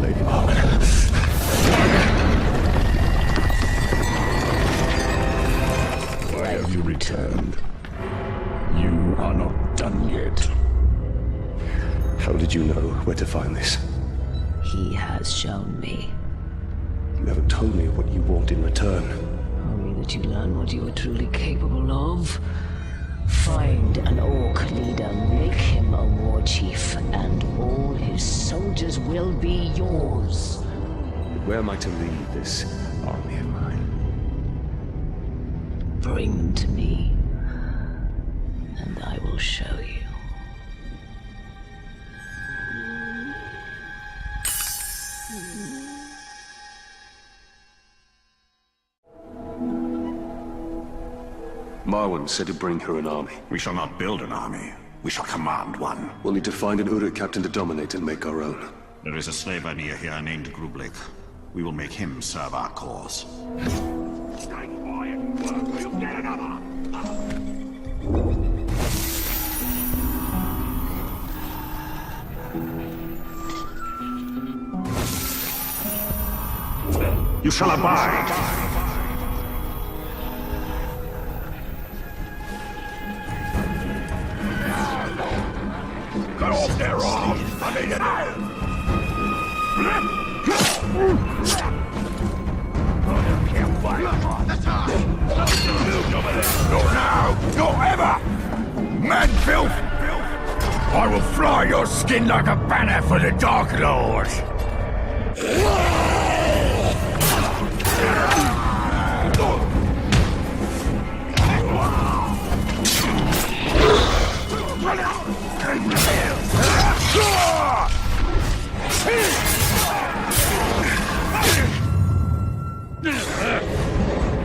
Lady Marwen. Why have you returned? You are not done yet. How did you know where to find this? He has shown me. You haven't told me what you want in return. Only that you learn what you are truly capable of. Find an orc leader, make him a war chief, and all his soldiers will be yours. Where am I to lead this army of mine? Bring them to me, and and I will show you. Marwan said to bring her an army. We shall not build an army. We shall command one. We'll need to find an Uruk captain to dominate and make our own. There is a slave idea here named Grublik. We will make him serve our cause. Stay quiet, or you'll get another. You shall abide. Cut off their arms! I mean, can't fight. Not now! Not ever! Man filth! I will fly your skin like a banner for the Dark Lord!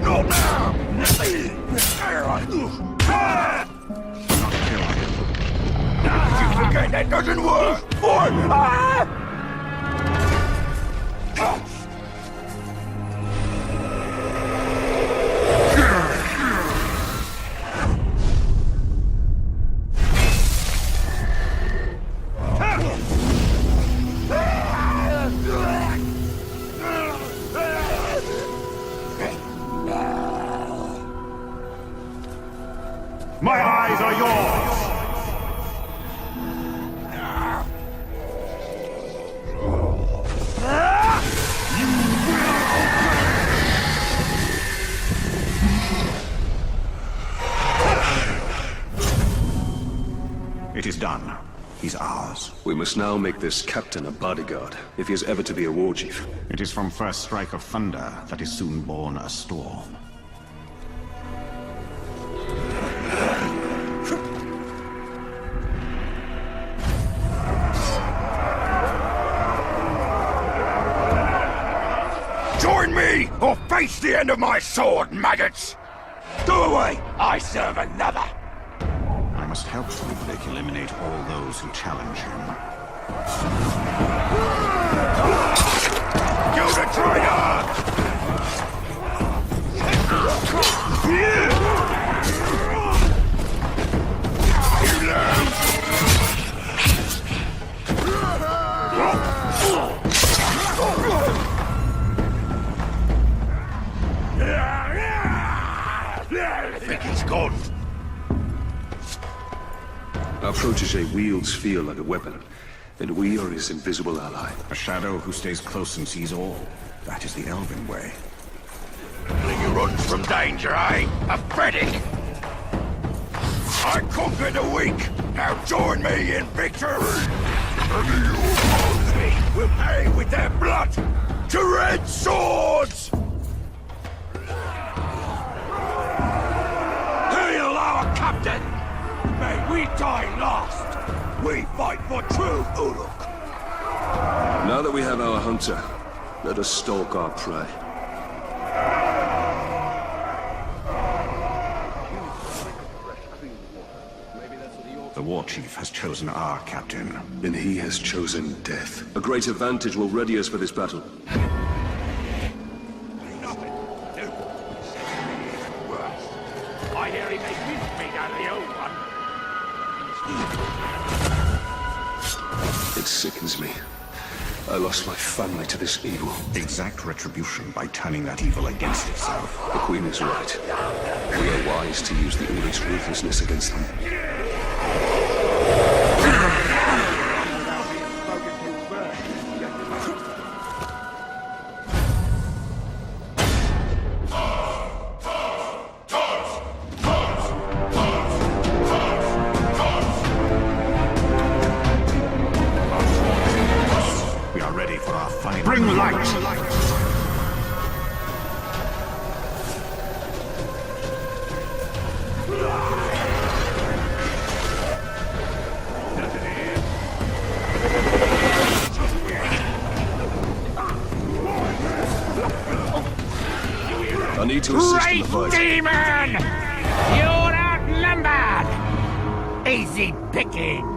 No, now! You forget that doesn't work! My eyes are yours! It is done. He's ours. We must now make this captain a bodyguard, if he is ever to be a war chief. It is from first strike of thunder that is soon born a storm. Join me, or face the end of my sword, maggots! Go away! I serve another! I must help Grublik eliminate all those who challenge him. Kill the traitor! I think he's gone. Our protege wields fear like a weapon, and we are his invisible ally. A shadow who stays close and sees all. That is the Elven way. He runs from danger, eh? Pathetic! I conquered the weak! Now join me in victory! We will pay with their blood! To red swords! Hail our captain! May we die last! We fight for true Uruk! Now that we have our hunter, let us stalk our prey. The war chief has chosen our captain. And he has chosen death. A great advantage will ready us for this battle. I hear he makes mincemeat out of the old one. It sickens me. I lost my family to this evil. Exact retribution by turning that evil against itself. The Queen is right. We are wise to use the Uruk's ruthlessness against them. Bring light! I need to assist in the fight. Demon! You're outnumbered! Easy pickings!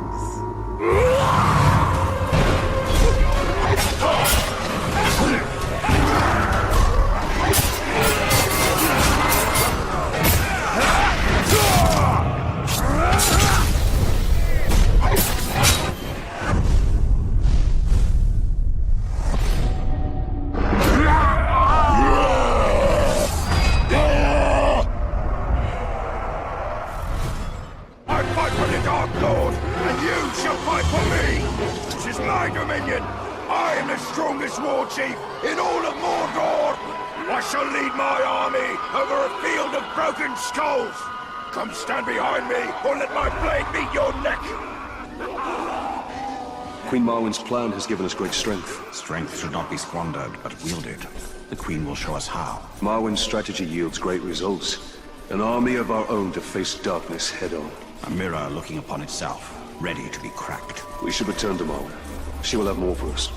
War chief in all of Mordor! I shall lead my army over a field of broken skulls! Come stand behind me, or let my blade meet your neck! Queen Marwen's plan has given us great strength. Strength should not be squandered, but wielded. The Queen will show us how. Marwen's strategy yields great results. An army of our own to face darkness head-on. A mirror looking upon itself, ready to be cracked. We should return to Marwen. She will have more for us.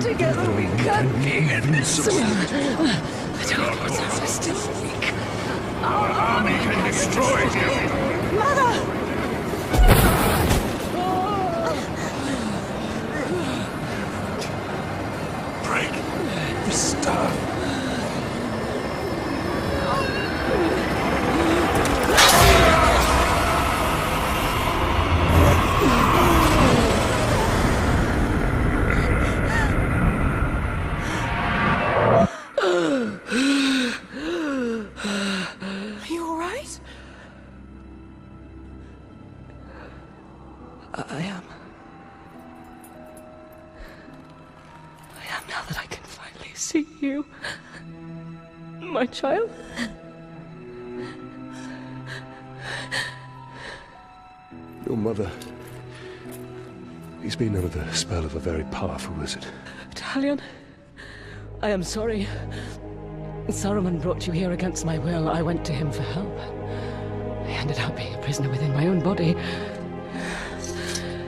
Together we can be invincible. The Dark Lords are still weak. Our army can destroy you. Mother! Break the staff. Now that I can finally see you, my child. Your mother... He's been under the spell of a very powerful wizard. Talion, I am sorry. Saruman brought you here against my will. I went to him for help. I ended up being a prisoner within my own body.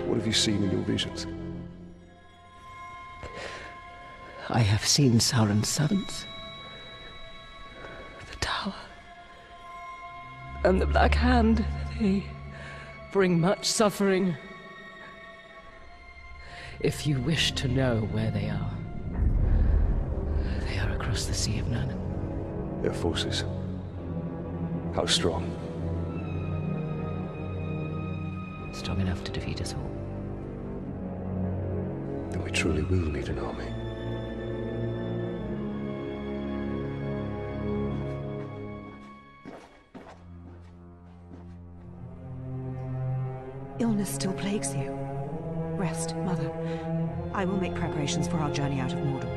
What have you seen in your visions? I have seen Sauron's servants. The tower. And the Black Hand. They bring much suffering. If you wish to know where they are across the Sea of Nurnen. Their forces. How strong? Strong enough to defeat us all. Then we truly will need an army. Illness still plagues you. Rest, Mother. I will make preparations for our journey out of Mordor.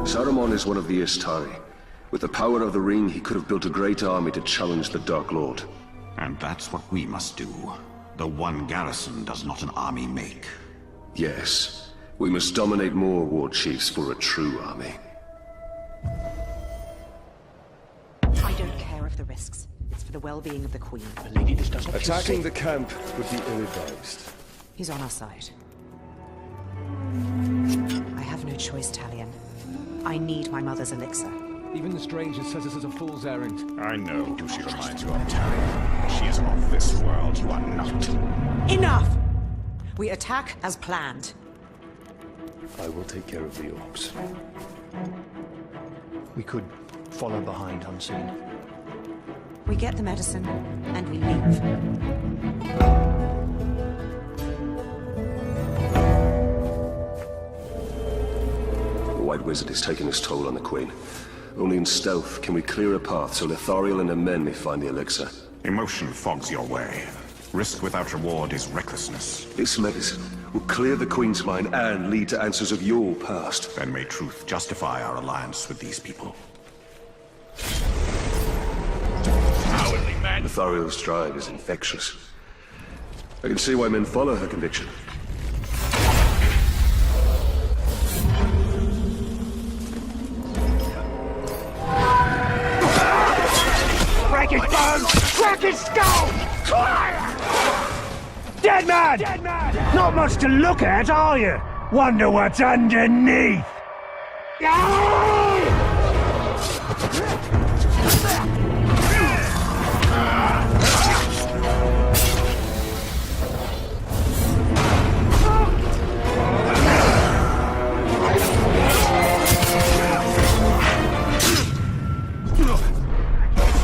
Saruman is one of the Istari. With the power of the ring, he could have built a great army to challenge the Dark Lord. And that's what we must do. The one garrison does not an army make. Yes. We must dominate more war chiefs for a true army. I don't care of the risks. It's for the well-being of the Queen. Lady, this doesn't Attacking the camp would be ill-advised. He's on our side. I have no choice, Talion. I need my mother's elixir. Even the stranger says this is a fool's errand. I know who she reminds you of, Talion. She is of this world. You are not. Enough! We attack as planned. I will take care of the orcs. We could follow behind unseen. We get the medicine, and we leave. The White Wizard is taking his toll on the Queen. Only in stealth can we clear a path so Lithariel and her men may find the elixir. Emotion fogs your way. Risk without reward is recklessness. This medicine will clear the Queen's mind and lead to answers of your past. Then may truth justify our alliance with these people. Cowardly men! Lothariel's drive is infectious. I can see why men follow her conviction. Break his bones! Crack his skull! Dead man! Dead man! Not much to look at, are you? Wonder what's underneath!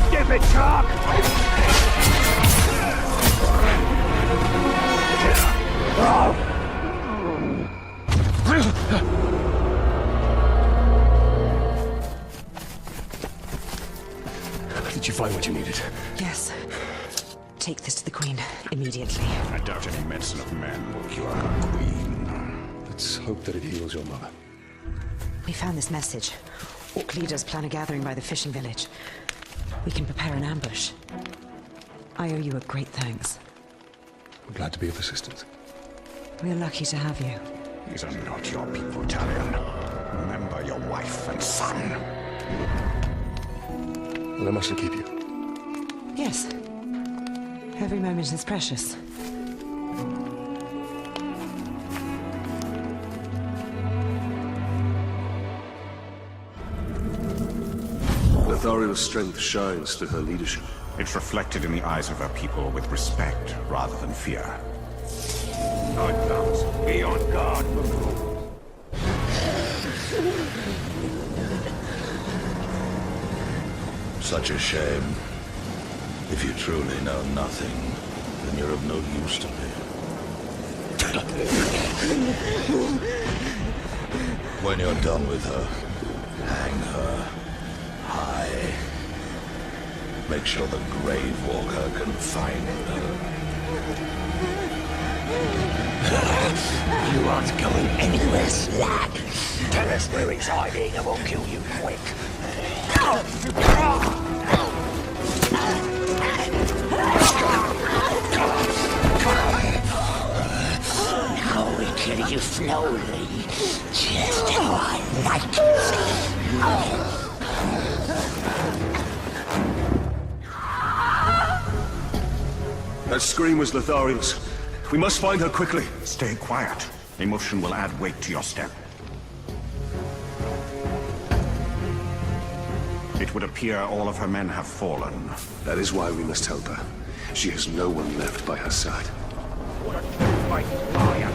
Stupid cock! Did you find what you needed? Yes. Take this to the Queen immediately. I doubt any medicine of men will cure our queen. Let's hope that it heals your mother. We found this message. Orc leaders plan a gathering by the fishing village. We can prepare an ambush. I owe you a great thanks. I'm glad to be of assistance. We're lucky to have you. These are not your people, Talion. Remember your wife and son. Well, I mustn't keep you. Yes. Every moment is precious. Lothariel's strength shines through her leadership. It's reflected in the eyes of her people with respect rather than fear. Night comes. Be on guard. Such a shame. If you truly know nothing, then you're of no use to me. When you're done with her, hang her high. Make sure the Grave Walker can find her. You aren't going anywhere, Slag. Tell us where he's hiding and we'll kill you quick. Now we kill you slowly, just how I like it. That scream was Lothariel's. We must find her quickly. Stay quiet. Emotion will add weight to your step. It would appear all of her men have fallen. That is why we must help her. She has no one left by her side. What a fight, fire!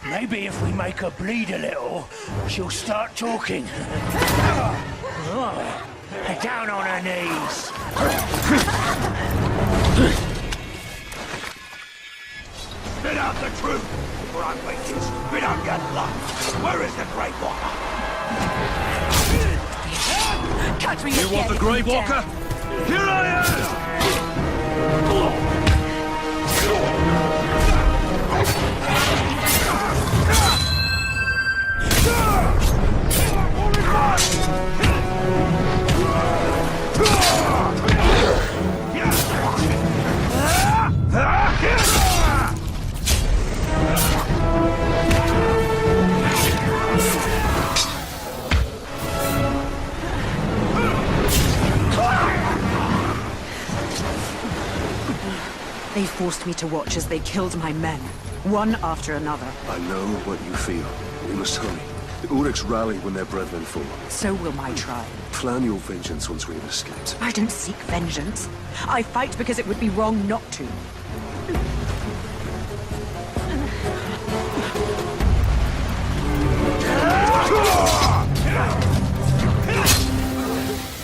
Maybe if we make her bleed a little, she'll start talking. Down on her knees. Spit out the truth, or I'm going to spit out your blood. Where is the Grey Walker? Catch me! You want the Grey Walker? Here I They forced me to watch as they killed my men, one after another. I know what you feel. We must hurry. The Uruks rally when their brethren fall. So will my tribe. Plan your vengeance once we have escaped. I don't seek vengeance. I fight because it would be wrong not to.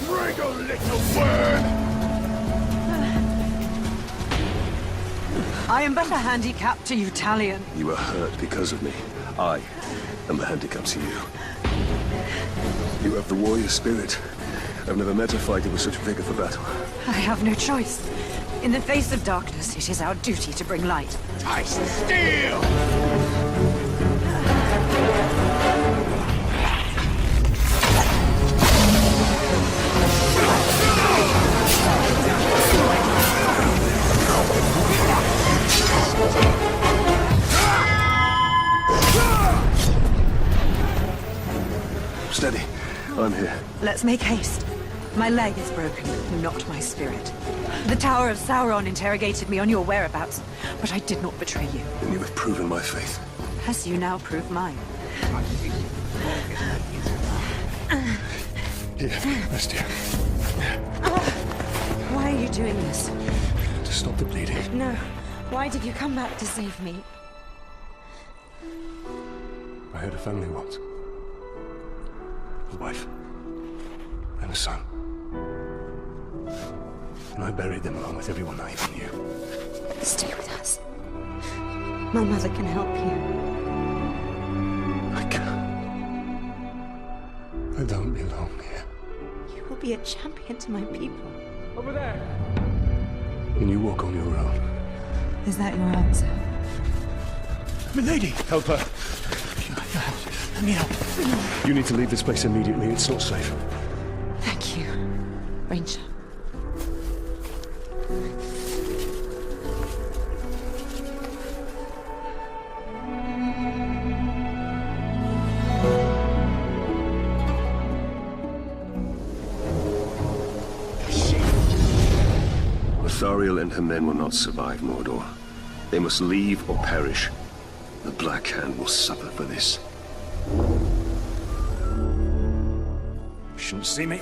Wriggle, little worm! I am but a handicap to you, Talion. You were hurt because of me. I am the handicap to you. You have the warrior spirit. I've never met a fighter with such vigor for battle. I have no choice. In the face of darkness, it is our duty to bring light. I steal! Steady. I'm here. Let's make haste. My leg is broken, not my spirit. The Tower of Sauron interrogated me on your whereabouts, but I did not betray you. And you have proven my faith. As you now prove mine. Here, rest here. Why are you doing this? To stop the bleeding. No. Why did you come back to save me? I had a family once. A wife. And a son. And I buried them along with everyone I even knew. Stay with us. My mother can help you. I can't. I don't belong here. You will be a champion to my people. Over there! And you walk on your own. Is that your answer? Milady! Help her. Let me help. You need to leave this place immediately. It's not safe. Thank you, Ranger. Thariel and her men will not survive Mordor. They must leave or perish. The Black Hand will suffer for this. Shouldn't see me.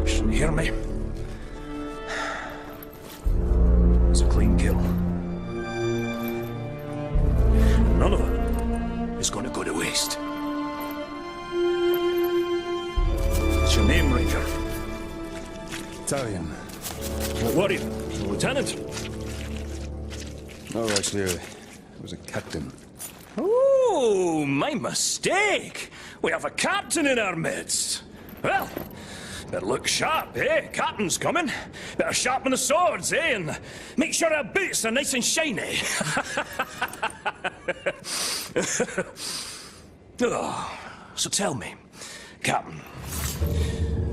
Shouldn't hear me. It's a clean kill. None of it is going to go to waste. What's your name, Ranger? Talion. What warrior? Lieutenant? Oh, actually, I was a captain. Oh, my mistake. We have a captain in our midst. Well, better look sharp, eh? Captain's coming. Better sharpen the swords, eh? And make sure our boots are nice and shiny. Oh, so tell me, Captain,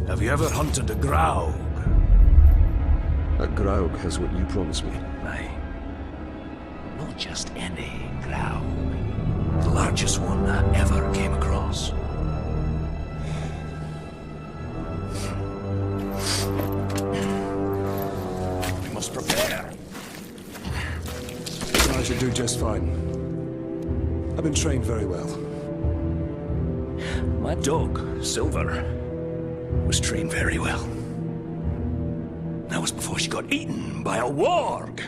have you ever hunted a Graug? A Graug has what you promised me. Aye. Not just any Graug. The largest one I ever came across. We must prepare. I should do just fine. I've been trained very well. My dog, Silver, was trained very well. That was before she got eaten by a warg.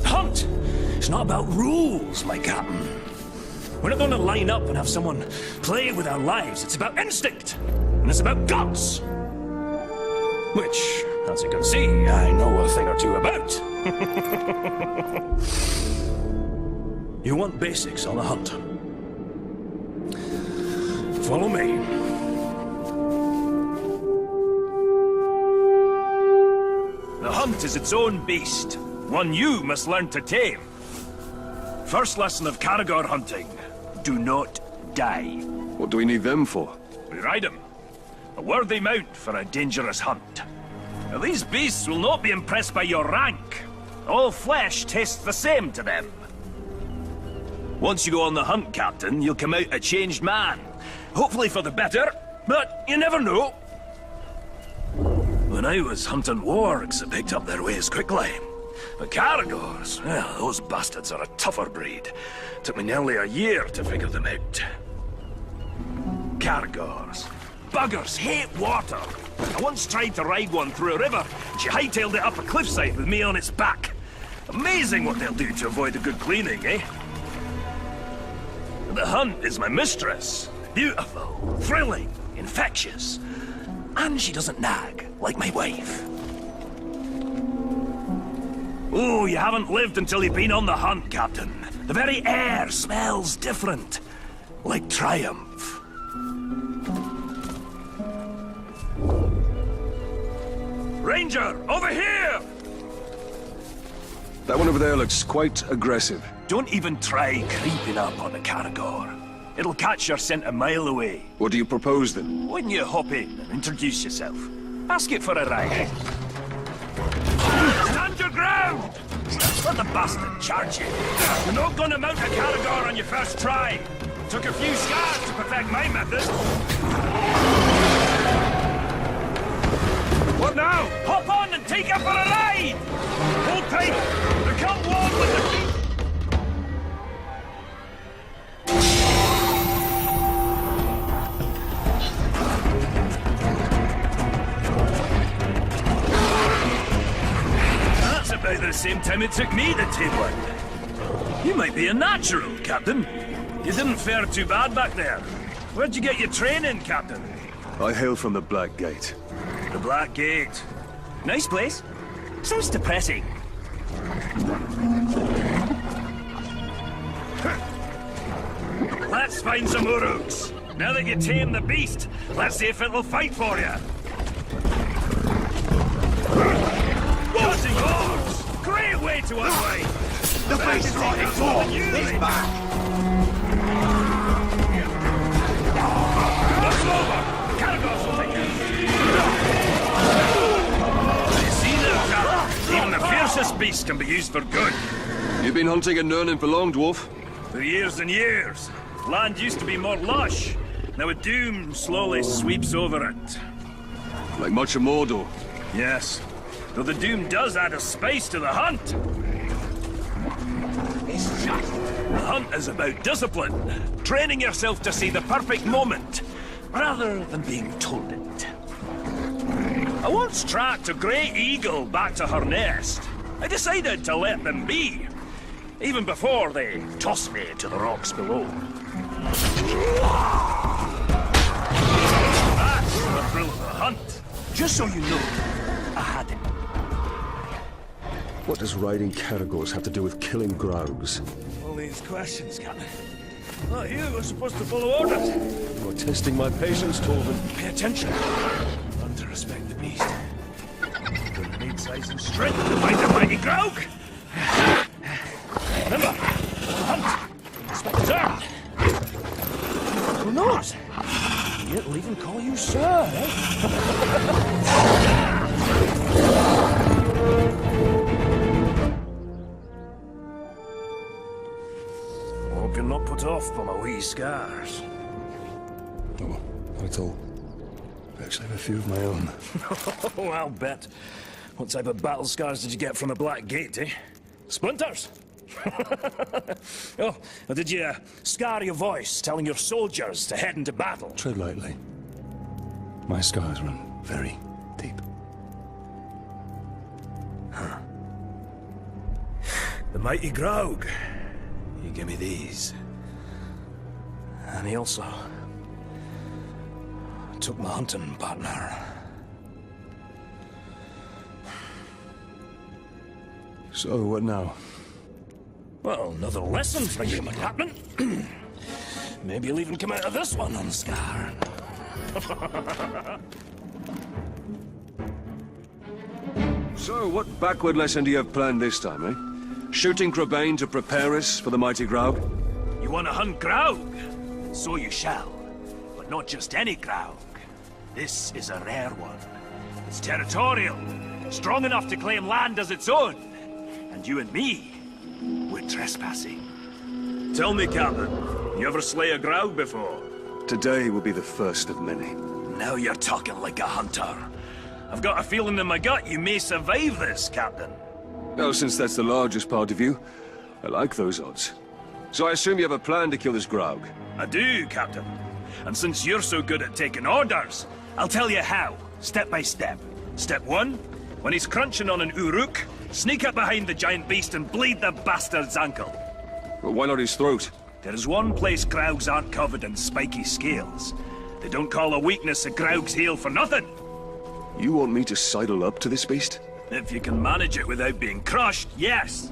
Hunt! It's not about rules, my captain. We're not going to line up and have someone play with our lives. It's about instinct. And it's about guts. Which, as you can see, I know a thing or two about. You want basics on a hunt? Follow me. The hunt is its own beast. One you must learn to tame. First lesson of Caragor hunting. Do not die. What do we need them for? We ride them. A worthy mount for a dangerous hunt. Now, these beasts will not be impressed by your rank. All flesh tastes the same to them. Once you go on the hunt, Captain, you'll come out a changed man. Hopefully for the better, but you never know. When I was hunting wargs, I picked up their ways quickly. The Caragors, well, those bastards are a tougher breed. Took me nearly a year to figure them out. Caragors. Buggers hate water. I once tried to ride one through a river. She hightailed it up a cliffside with me on its back. Amazing what they'll do to avoid a good cleaning, eh? The hunt is my mistress. Beautiful, thrilling, infectious. And she doesn't nag, like my wife. Oh, you haven't lived until you've been on the hunt, Captain. The very air smells different. Like triumph. Ranger, over here! That one over there looks quite aggressive. Don't even try creeping up on the Caragor. It'll catch your scent a mile away. What do you propose, then? Why don't you hop in and introduce yourself? Ask it for a ride. Stand your ground! Let the bastard charge you. You're not gonna mount a Caragor on your first try. Took a few scars to perfect my method. What now? Hop on and take her for a ride! Hold tight! There come one with the feet! That's about the same time it took me to tame one. You might be a natural, Captain. You didn't fare too bad back there. Where'd you get your training, Captain? I hail from the Black Gate. The Black Gate. Nice place. Sounds depressing. Let's find some Uruks. Now that you tame the beast, let's see if it'll fight for you. Cutting horse! Great way to unwind! The beast riding form is back! Knock him over! The Caragors will take him! You see there, Cap? Even the fiercest beast can be used for good. You've been hunting in Nurnin for long, dwarf? For years and years. Land used to be more lush. Now a doom slowly sweeps over it. Like much of Mordor? Yes. Though the doom does add a spice to the hunt. The hunt is about discipline. Training yourself to see the perfect moment, rather than being told it. I once tracked a grey eagle back to her nest. I decided to let them be, even before they tossed me to the rocks below. That's the thrill of the hunt. Just so you know, I had it. What does riding Caragors have to do with killing Graugs? All these questions, Captain. Not you were supposed to follow orders. You're testing my patience, Torvin. Pay attention. Learn to respect the beast. Gonna need size and strength to fight the mighty Graug. Remember, hunt. Respect is earned. Who knows? It'll even call you sir, eh? Hope you're not put off by my wee scars. Oh, not at all. I actually have a few of my own. Oh, I'll bet. What type of battle scars did you get from the Black Gate, eh? Splinters? Oh, or did you scar your voice telling your soldiers to head into battle? Tread lightly. My scars run very deep. Huh. The mighty Graug. You give me these. And he also took my hunting partner. So, what now? Well, another lesson for you, my captain. Maybe you'll even come out of this one unscarred. So, what backward lesson do you have planned this time, eh? Shooting Crabane to prepare us for the mighty Graug? You want to hunt Graug? So you shall. But not just any Graug. This is a rare one. It's territorial, strong enough to claim land as its own. And you and me, we're trespassing. Tell me, Captain, you ever slay a Graug before? Today will be the first of many. Now you're talking like a hunter. I've got a feeling in my gut you may survive this, Captain. Well, since that's the largest part of you, I like those odds. So I assume you have a plan to kill this Graug? I do, Captain. And since you're so good at taking orders, I'll tell you how, step by step. Step 1, when he's crunching on an Uruk, sneak up behind the giant beast and bleed the bastard's ankle. Well, why not his throat? There is one place Graugs aren't covered in spiky scales. They don't call a weakness a Graug's heel for nothing. You want me to sidle up to this beast? If you can manage it without being crushed, yes.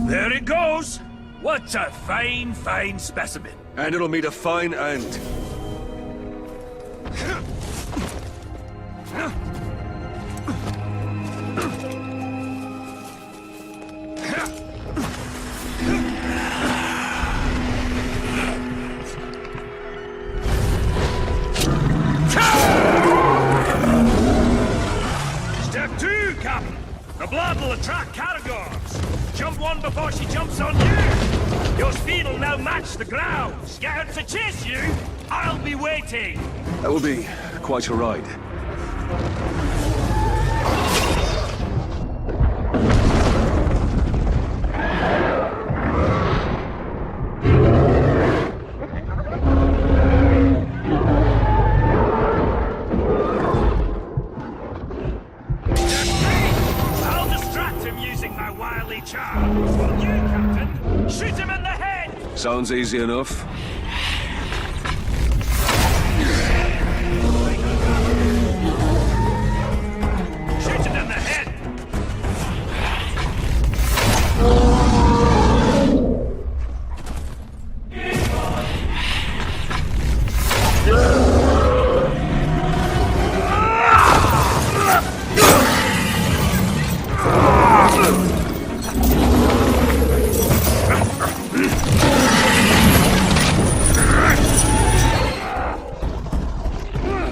There it goes! What a fine, fine specimen. And it'll meet a fine end. Step 2, Captain. The blood will attract Caragors. Jump one before she jumps on you. Your speed will now match the ground. Get her to chase you. I'll be waiting. That will be quite a ride. I'll distract him using my wily charms. While you, Captain, shoot him in the head. Sounds easy enough. Shoot him in the head.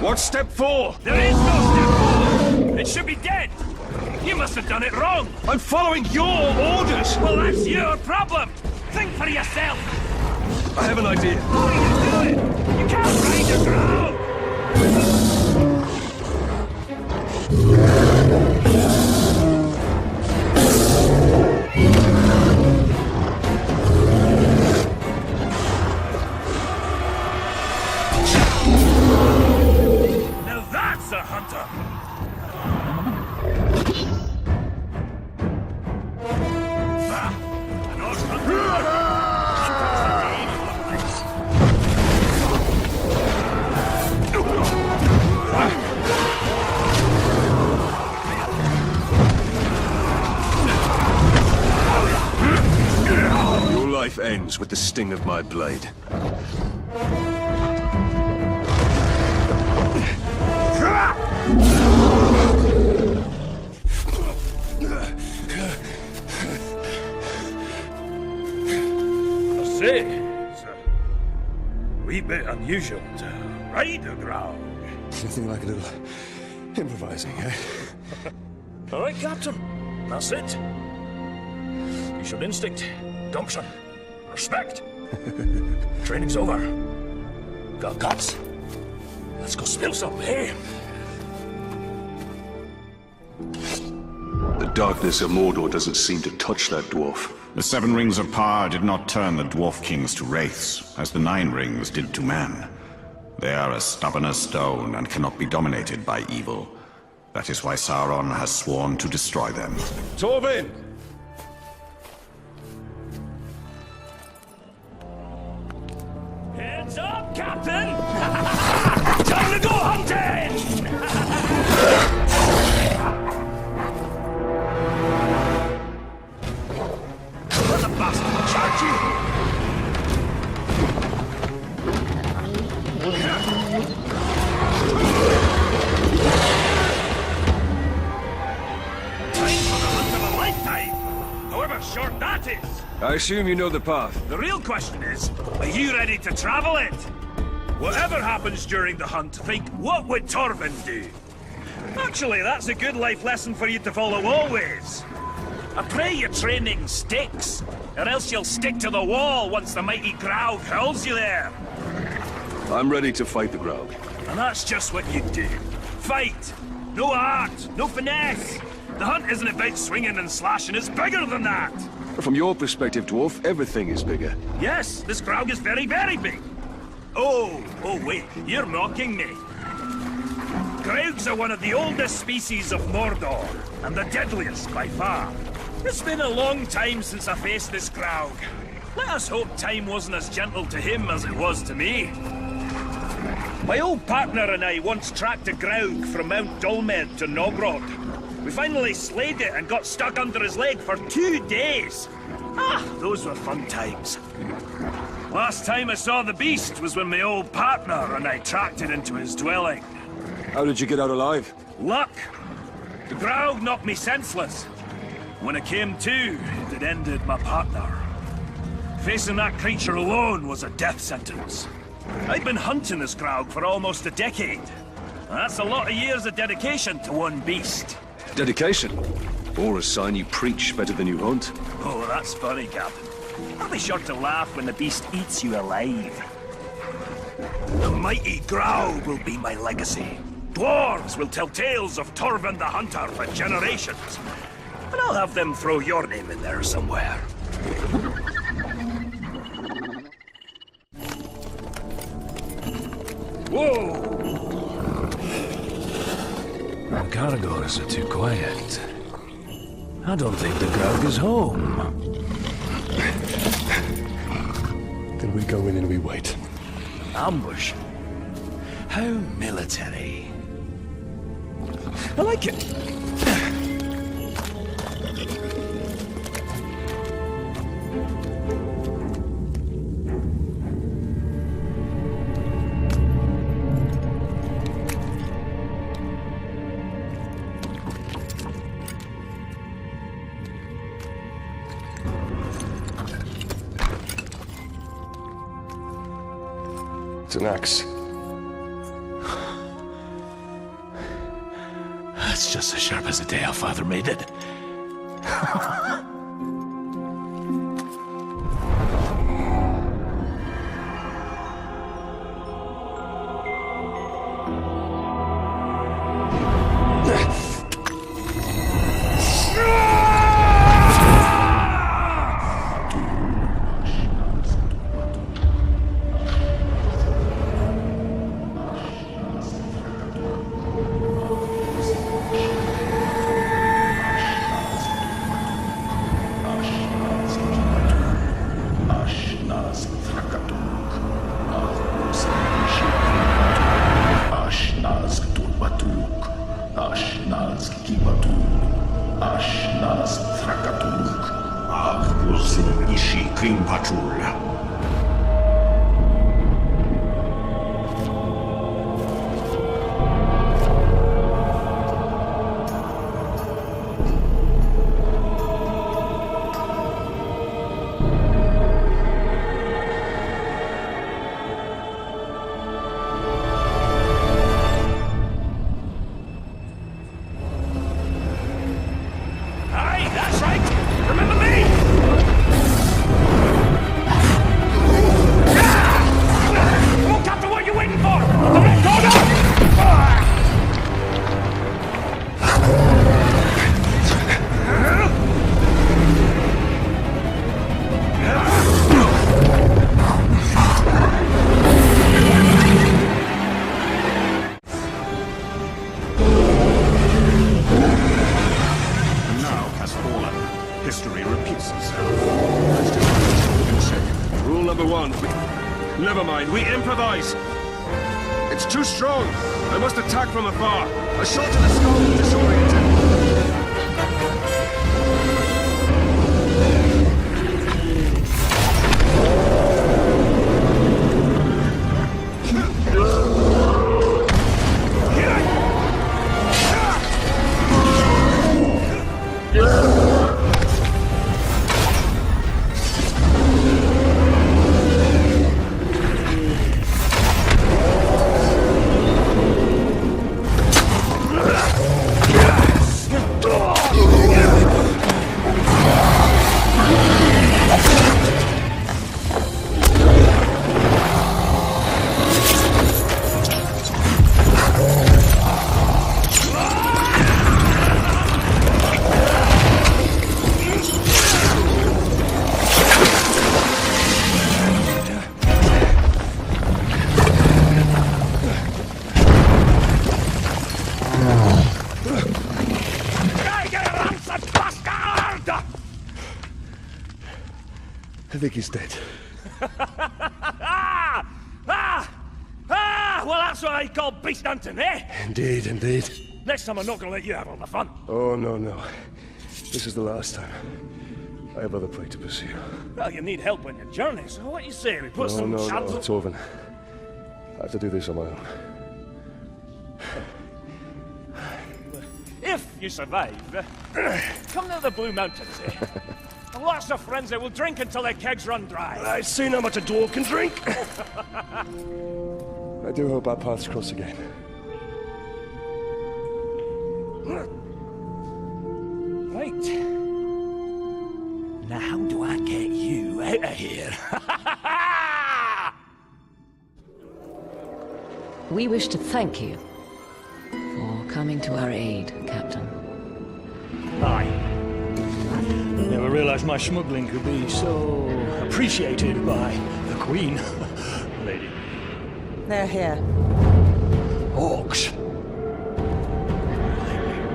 What's step 4? There is no step 4. It should be dead. You must have done it wrong. I'm following your orders. Well, that's your problem. Think for yourself. I have an idea. How do you do it? You can't ride a ground. Now that's a hunter. An odd hunter. Your life ends with the sting of my blade. I say, it's a wee bit unusual to ride a ground. Nothing like a little improvising, eh? All right, Captain. That's it. You showed instinct, gumption, respect. Training's over. Got guts. Let's go spill some, eh? The darkness of Mordor doesn't seem to touch that dwarf. The 7 rings of power did not turn the dwarf kings to wraiths, as the 9 rings did to man. They are as stubborn as stone and cannot be dominated by evil. That is why Sauron has sworn to destroy them. Torvin! Heads up, Captain! Time to go hunting! Let the bastard charge you! Time for the hunt of a lifetime! However short that is! I assume you know the path. The real question is, are you ready to travel it? Whatever happens during the hunt, think, what would Torvin do? Actually, that's a good life lesson for you to follow always. I pray your training sticks, or else you'll stick to the wall once the mighty Graug hurls you there. I'm ready to fight the Graug. And that's just what you do. Fight! No art, no finesse. The hunt isn't about swinging and slashing, it's bigger than that. From your perspective, dwarf, everything is bigger. Yes, this Graug is very, very big. Oh, wait, you're mocking me. Graugs are one of the oldest species of Mordor, and the deadliest by far. It's been a long time since I faced this Graug. Let us hope time wasn't as gentle to him as it was to me. My old partner and I once tracked a Graug from Mount Dolmed to Nogrod. We finally slayed it and got stuck under his leg for 2 days. Ah, those were fun times. Last time I saw the beast was when my old partner and I tracked it into his dwelling. How did you get out alive? Luck. The Graug knocked me senseless. When I came to, it had ended my partner. Facing that creature alone was a death sentence. I've been hunting this Graug for almost a decade. That's a lot of years of dedication to one beast. Dedication? Or a sign you preach better than you hunt. Oh, that's funny, Captain. I'll be sure to laugh when the beast eats you alive. The mighty Graug will be my legacy. Dwarves will tell tales of Torvin the Hunter for generations. And I'll have them throw your name in there somewhere. Whoa! Caragors are too quiet. I don't think the Graug is home. Then we go in and we wait. Ambush? How military. I like it. It's an axe. That's just as sharp as the day our father made it. Never mind, we improvise. It's too strong. I must attack from afar. A shot to the skull will disorient him. think he's dead? Well, that's what I call beast hunting, eh? Indeed, indeed. Next time I'm not gonna let you have all the fun. Oh, no, no. This is the last time. I have other prey to pursue. Well, you need help on your journey, so what you say? We put some No, shadows... Torvin. I have to do this on my own. If you survive, come to the Blue Mountains, eh? Lots of friends that will drink until their kegs run dry. I've seen how much a dwarf can drink. I do hope our paths cross again. Right. Now how do I get you out of here? We wish to thank you for coming to our aid, Captain. Aye. Never realized my smuggling could be so appreciated by the Queen, lady. They're here. Orcs.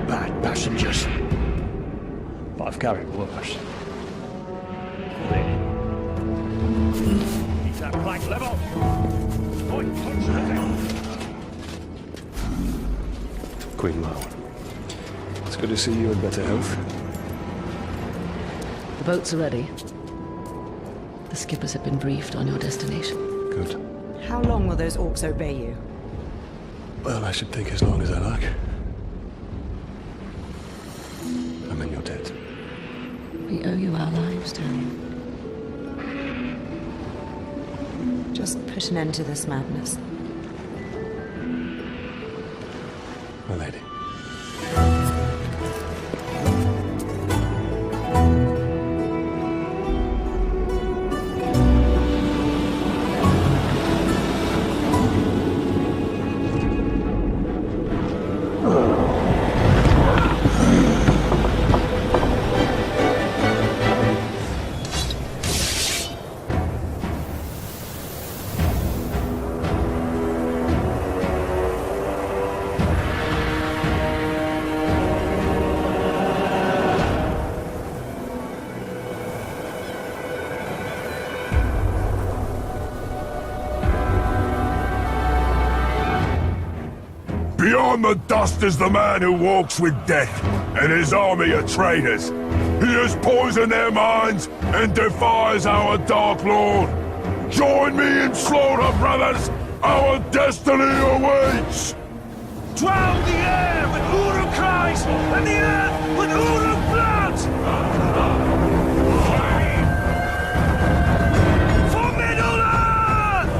Bad passengers. But I've carried worse. Lady. Keep that plank level. Oi, punch the down. Queen Mao. It's good to see you in better health. The boats are ready. The skippers have been briefed on your destination. Good. How long will those orcs obey you? Well, I should think as long as I like. And then you're dead. We owe you our lives, Daniel. Just put an end to this madness. My lady. Beyond the dust is the man who walks with death, and his army of traitors. He has poisoned their minds and defies our Dark Lord. Join me in slaughter, brothers! Our destiny awaits! Drown the air with Uruk cries, and the earth with Uruk blood! For Middle-earth!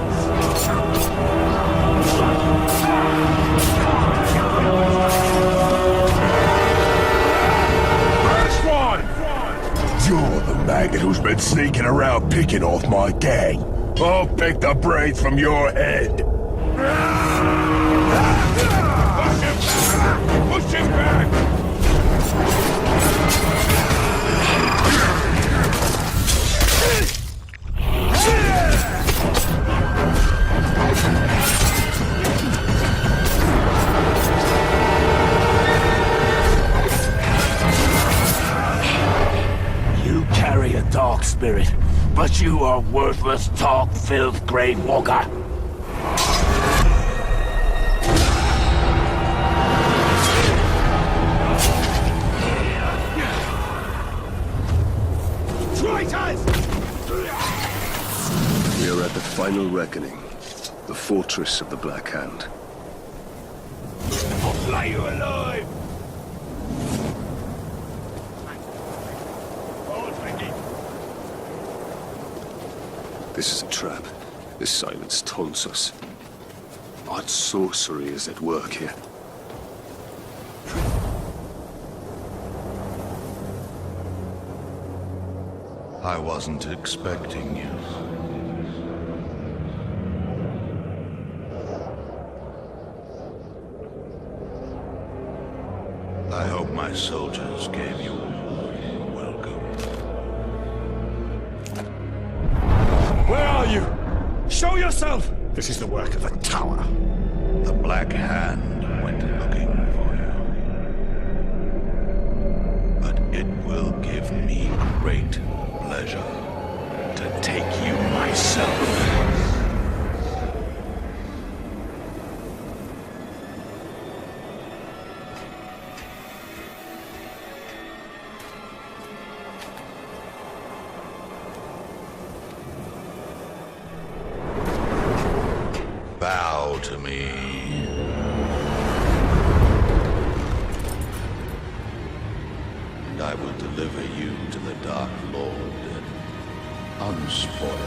First one! You're the maggot who's been sneaking around picking off my gang. I'll pick the brains from your head. Push him back! You carry a dark spirit, but you are worthless talk, filth, grave walker. We are at the final reckoning. The fortress of the Black Hand. I'll flay you alive! This is a trap. This silence taunts us. Odd sorcery is at work here. I wasn't expecting you. I hope my soldiers gave you a welcome. Where are you? Show yourself! This is the work of a tower. The Black Hand went looking for you. But it will give me great pleasure to me. And I will deliver you to the Dark Lord, unspoiled.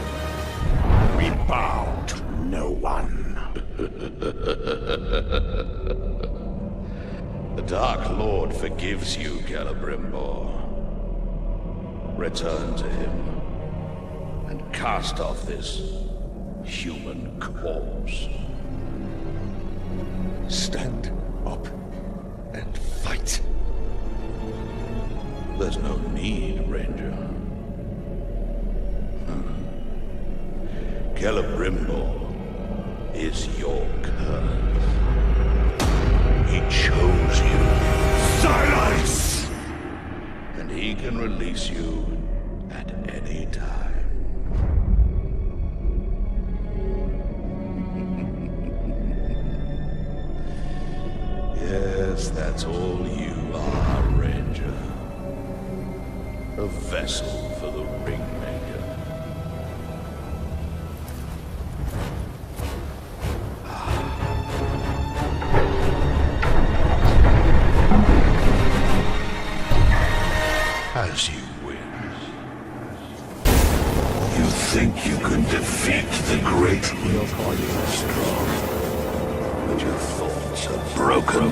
We bow to no one. The Dark Lord forgives you, Celebrimbor. Return to him and cast off this human corpse. Stand up and fight. There's no need, Ranger. Celebrimbor is your curse. He chose you. Silence! And he can release you at any time. Yes, that's all you are, Ranger. A vessel for the Ringmaker. As you wish. You think you can defeat the great Lord strong, but your thoughts are broken.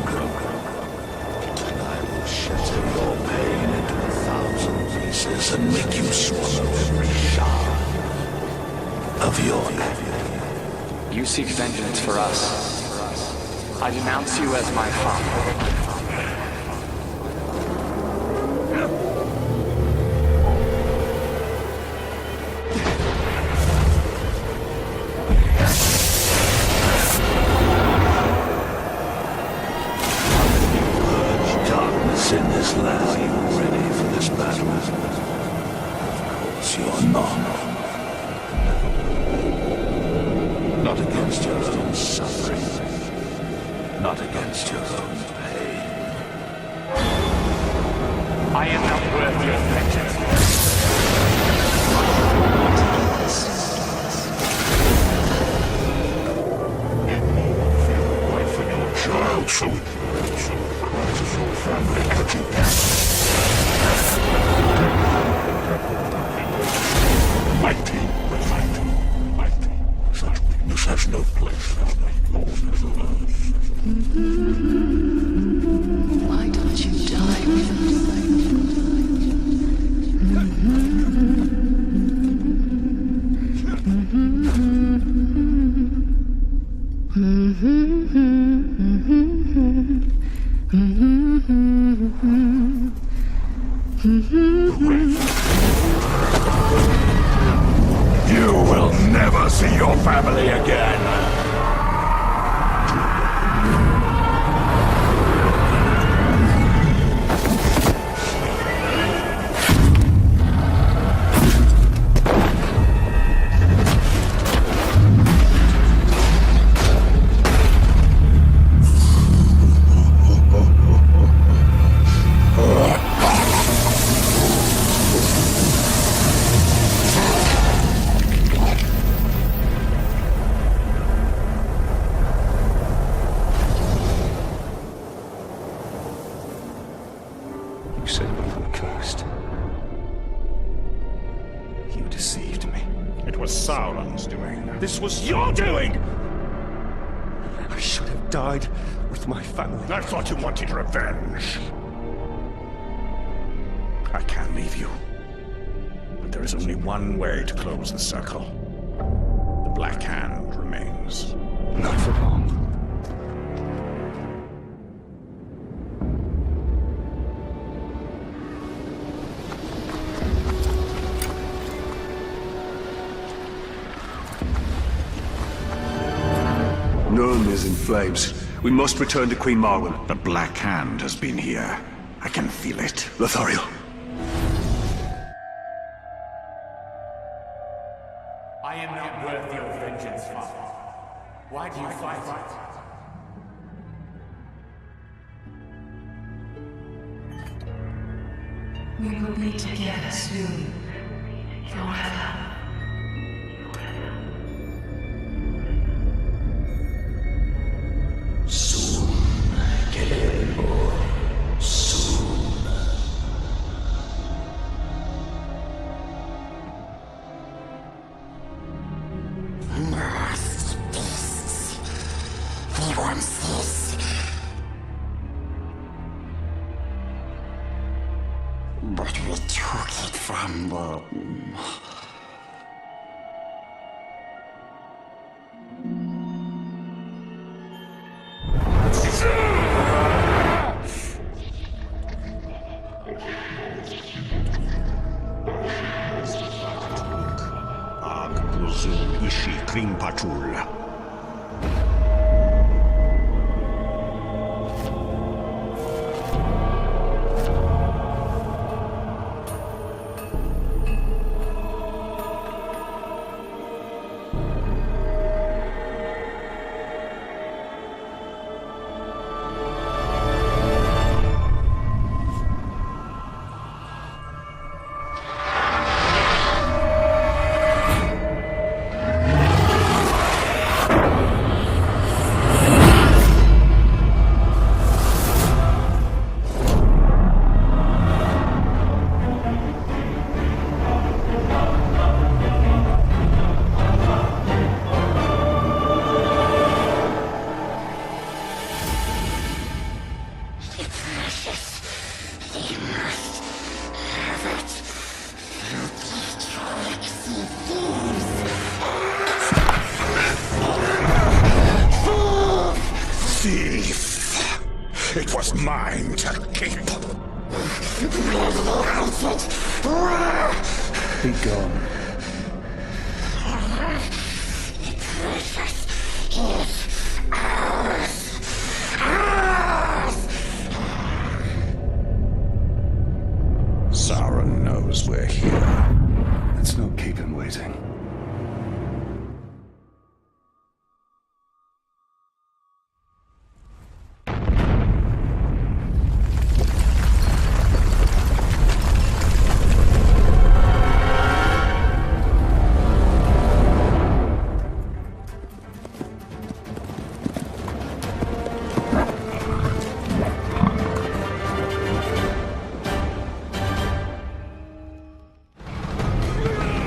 And I will shatter your pain into 1,000 pieces and make you swallow every shard of your agony. You seek vengeance for us. I denounce you as my father. In this land, are you ready for this battle? Of course you're not. Not against your own suffering. Not against your own pain. I am not worth your vengeance. Wife and your child, so it cries as your family cut you. Mighty, mighty. Such weakness has no place on the earth. Why don't you die with You will never see your family again! You said we were cursed. You deceived me. It was Sauron's doing. This was your doing! I should have died with my family. I thought you wanted revenge. I can't leave you. But there is only one way to close the circle. The Black Hand remains. Not for long. Nurn is in flames. We must return to Queen Marwen. The Black Hand has been here. I can feel it. Lothario. I am not worth your vengeance, Father. Why do you fight? We will be together soon. Forever. houses. But we took it from them. Ishi Krim Patrul. It was mine to keep. Be gone. The precious is ours. Ours! Sauron knows we're here. Let's not keep him waiting.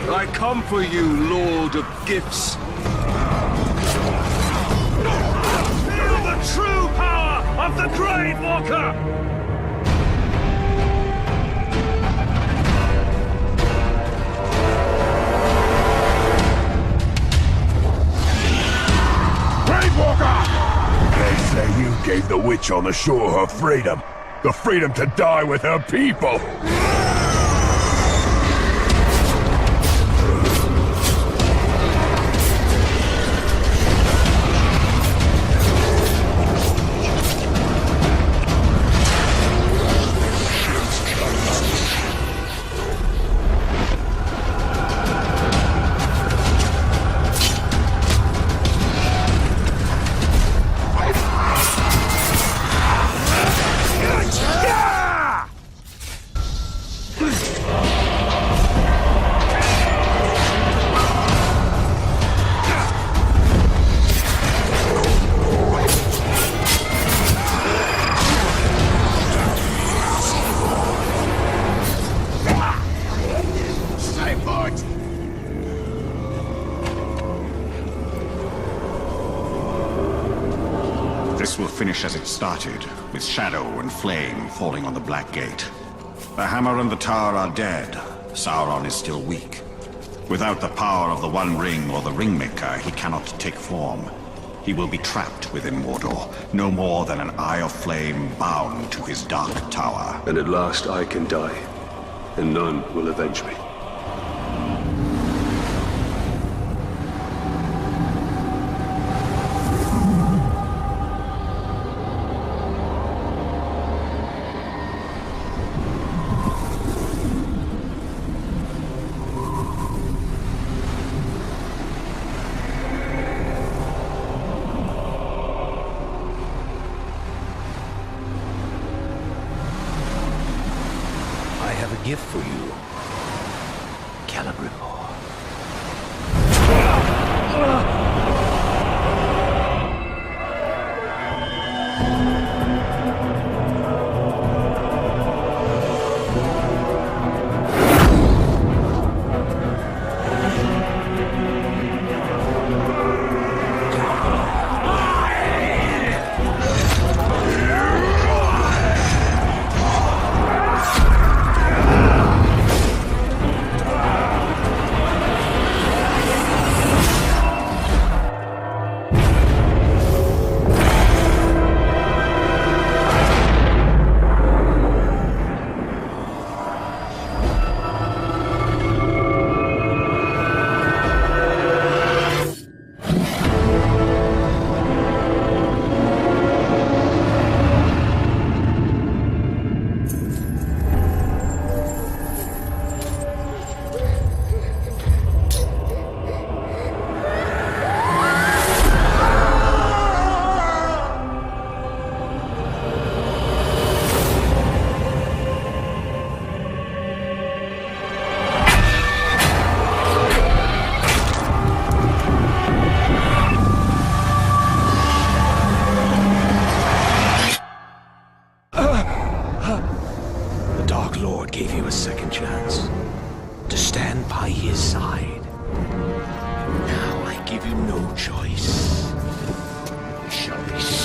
I come for you, Lord of Gifts. Feel the true power of the Grave Walker! Grave Walker! They say you gave the witch on the shore her freedom. The freedom to die with her people. This will finish as it started, with shadow and flame falling on the Black Gate. The hammer and the tower are dead. Sauron is still weak. Without the power of the One Ring or the Ringmaker, he cannot take form. He will be trapped within Mordor, no more than an eye of flame bound to his dark tower. And at last I can die, and none will avenge me. I have a gift for you, Celebrimbor.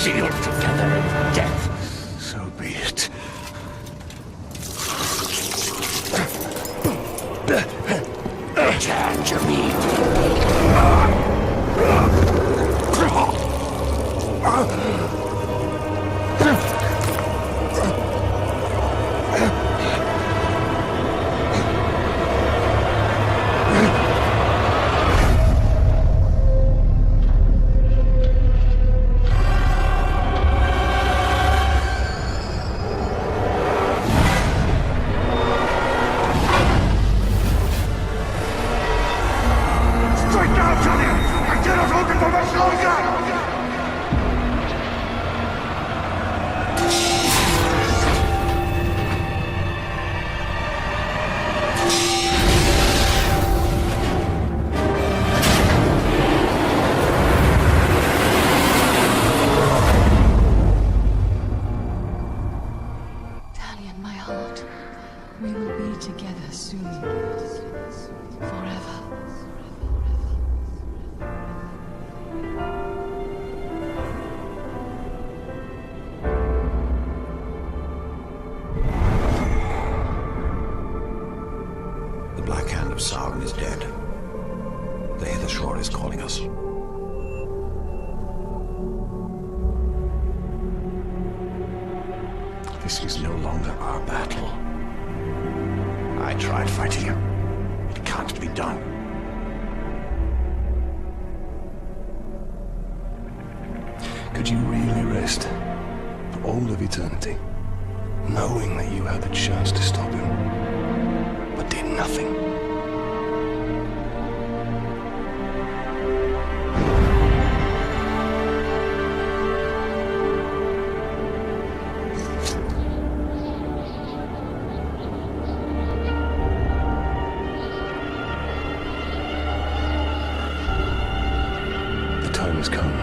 sealed together in death. So be it. Return to me. We will be together soon. Forever. The Black Hand of Sauron is dead. The Hither Shore is calling us. This is no longer our battle. I tried fighting you. It can't be done. Could you really rest for all of eternity, knowing that you had the chance to stop him, but did nothing? The time has come.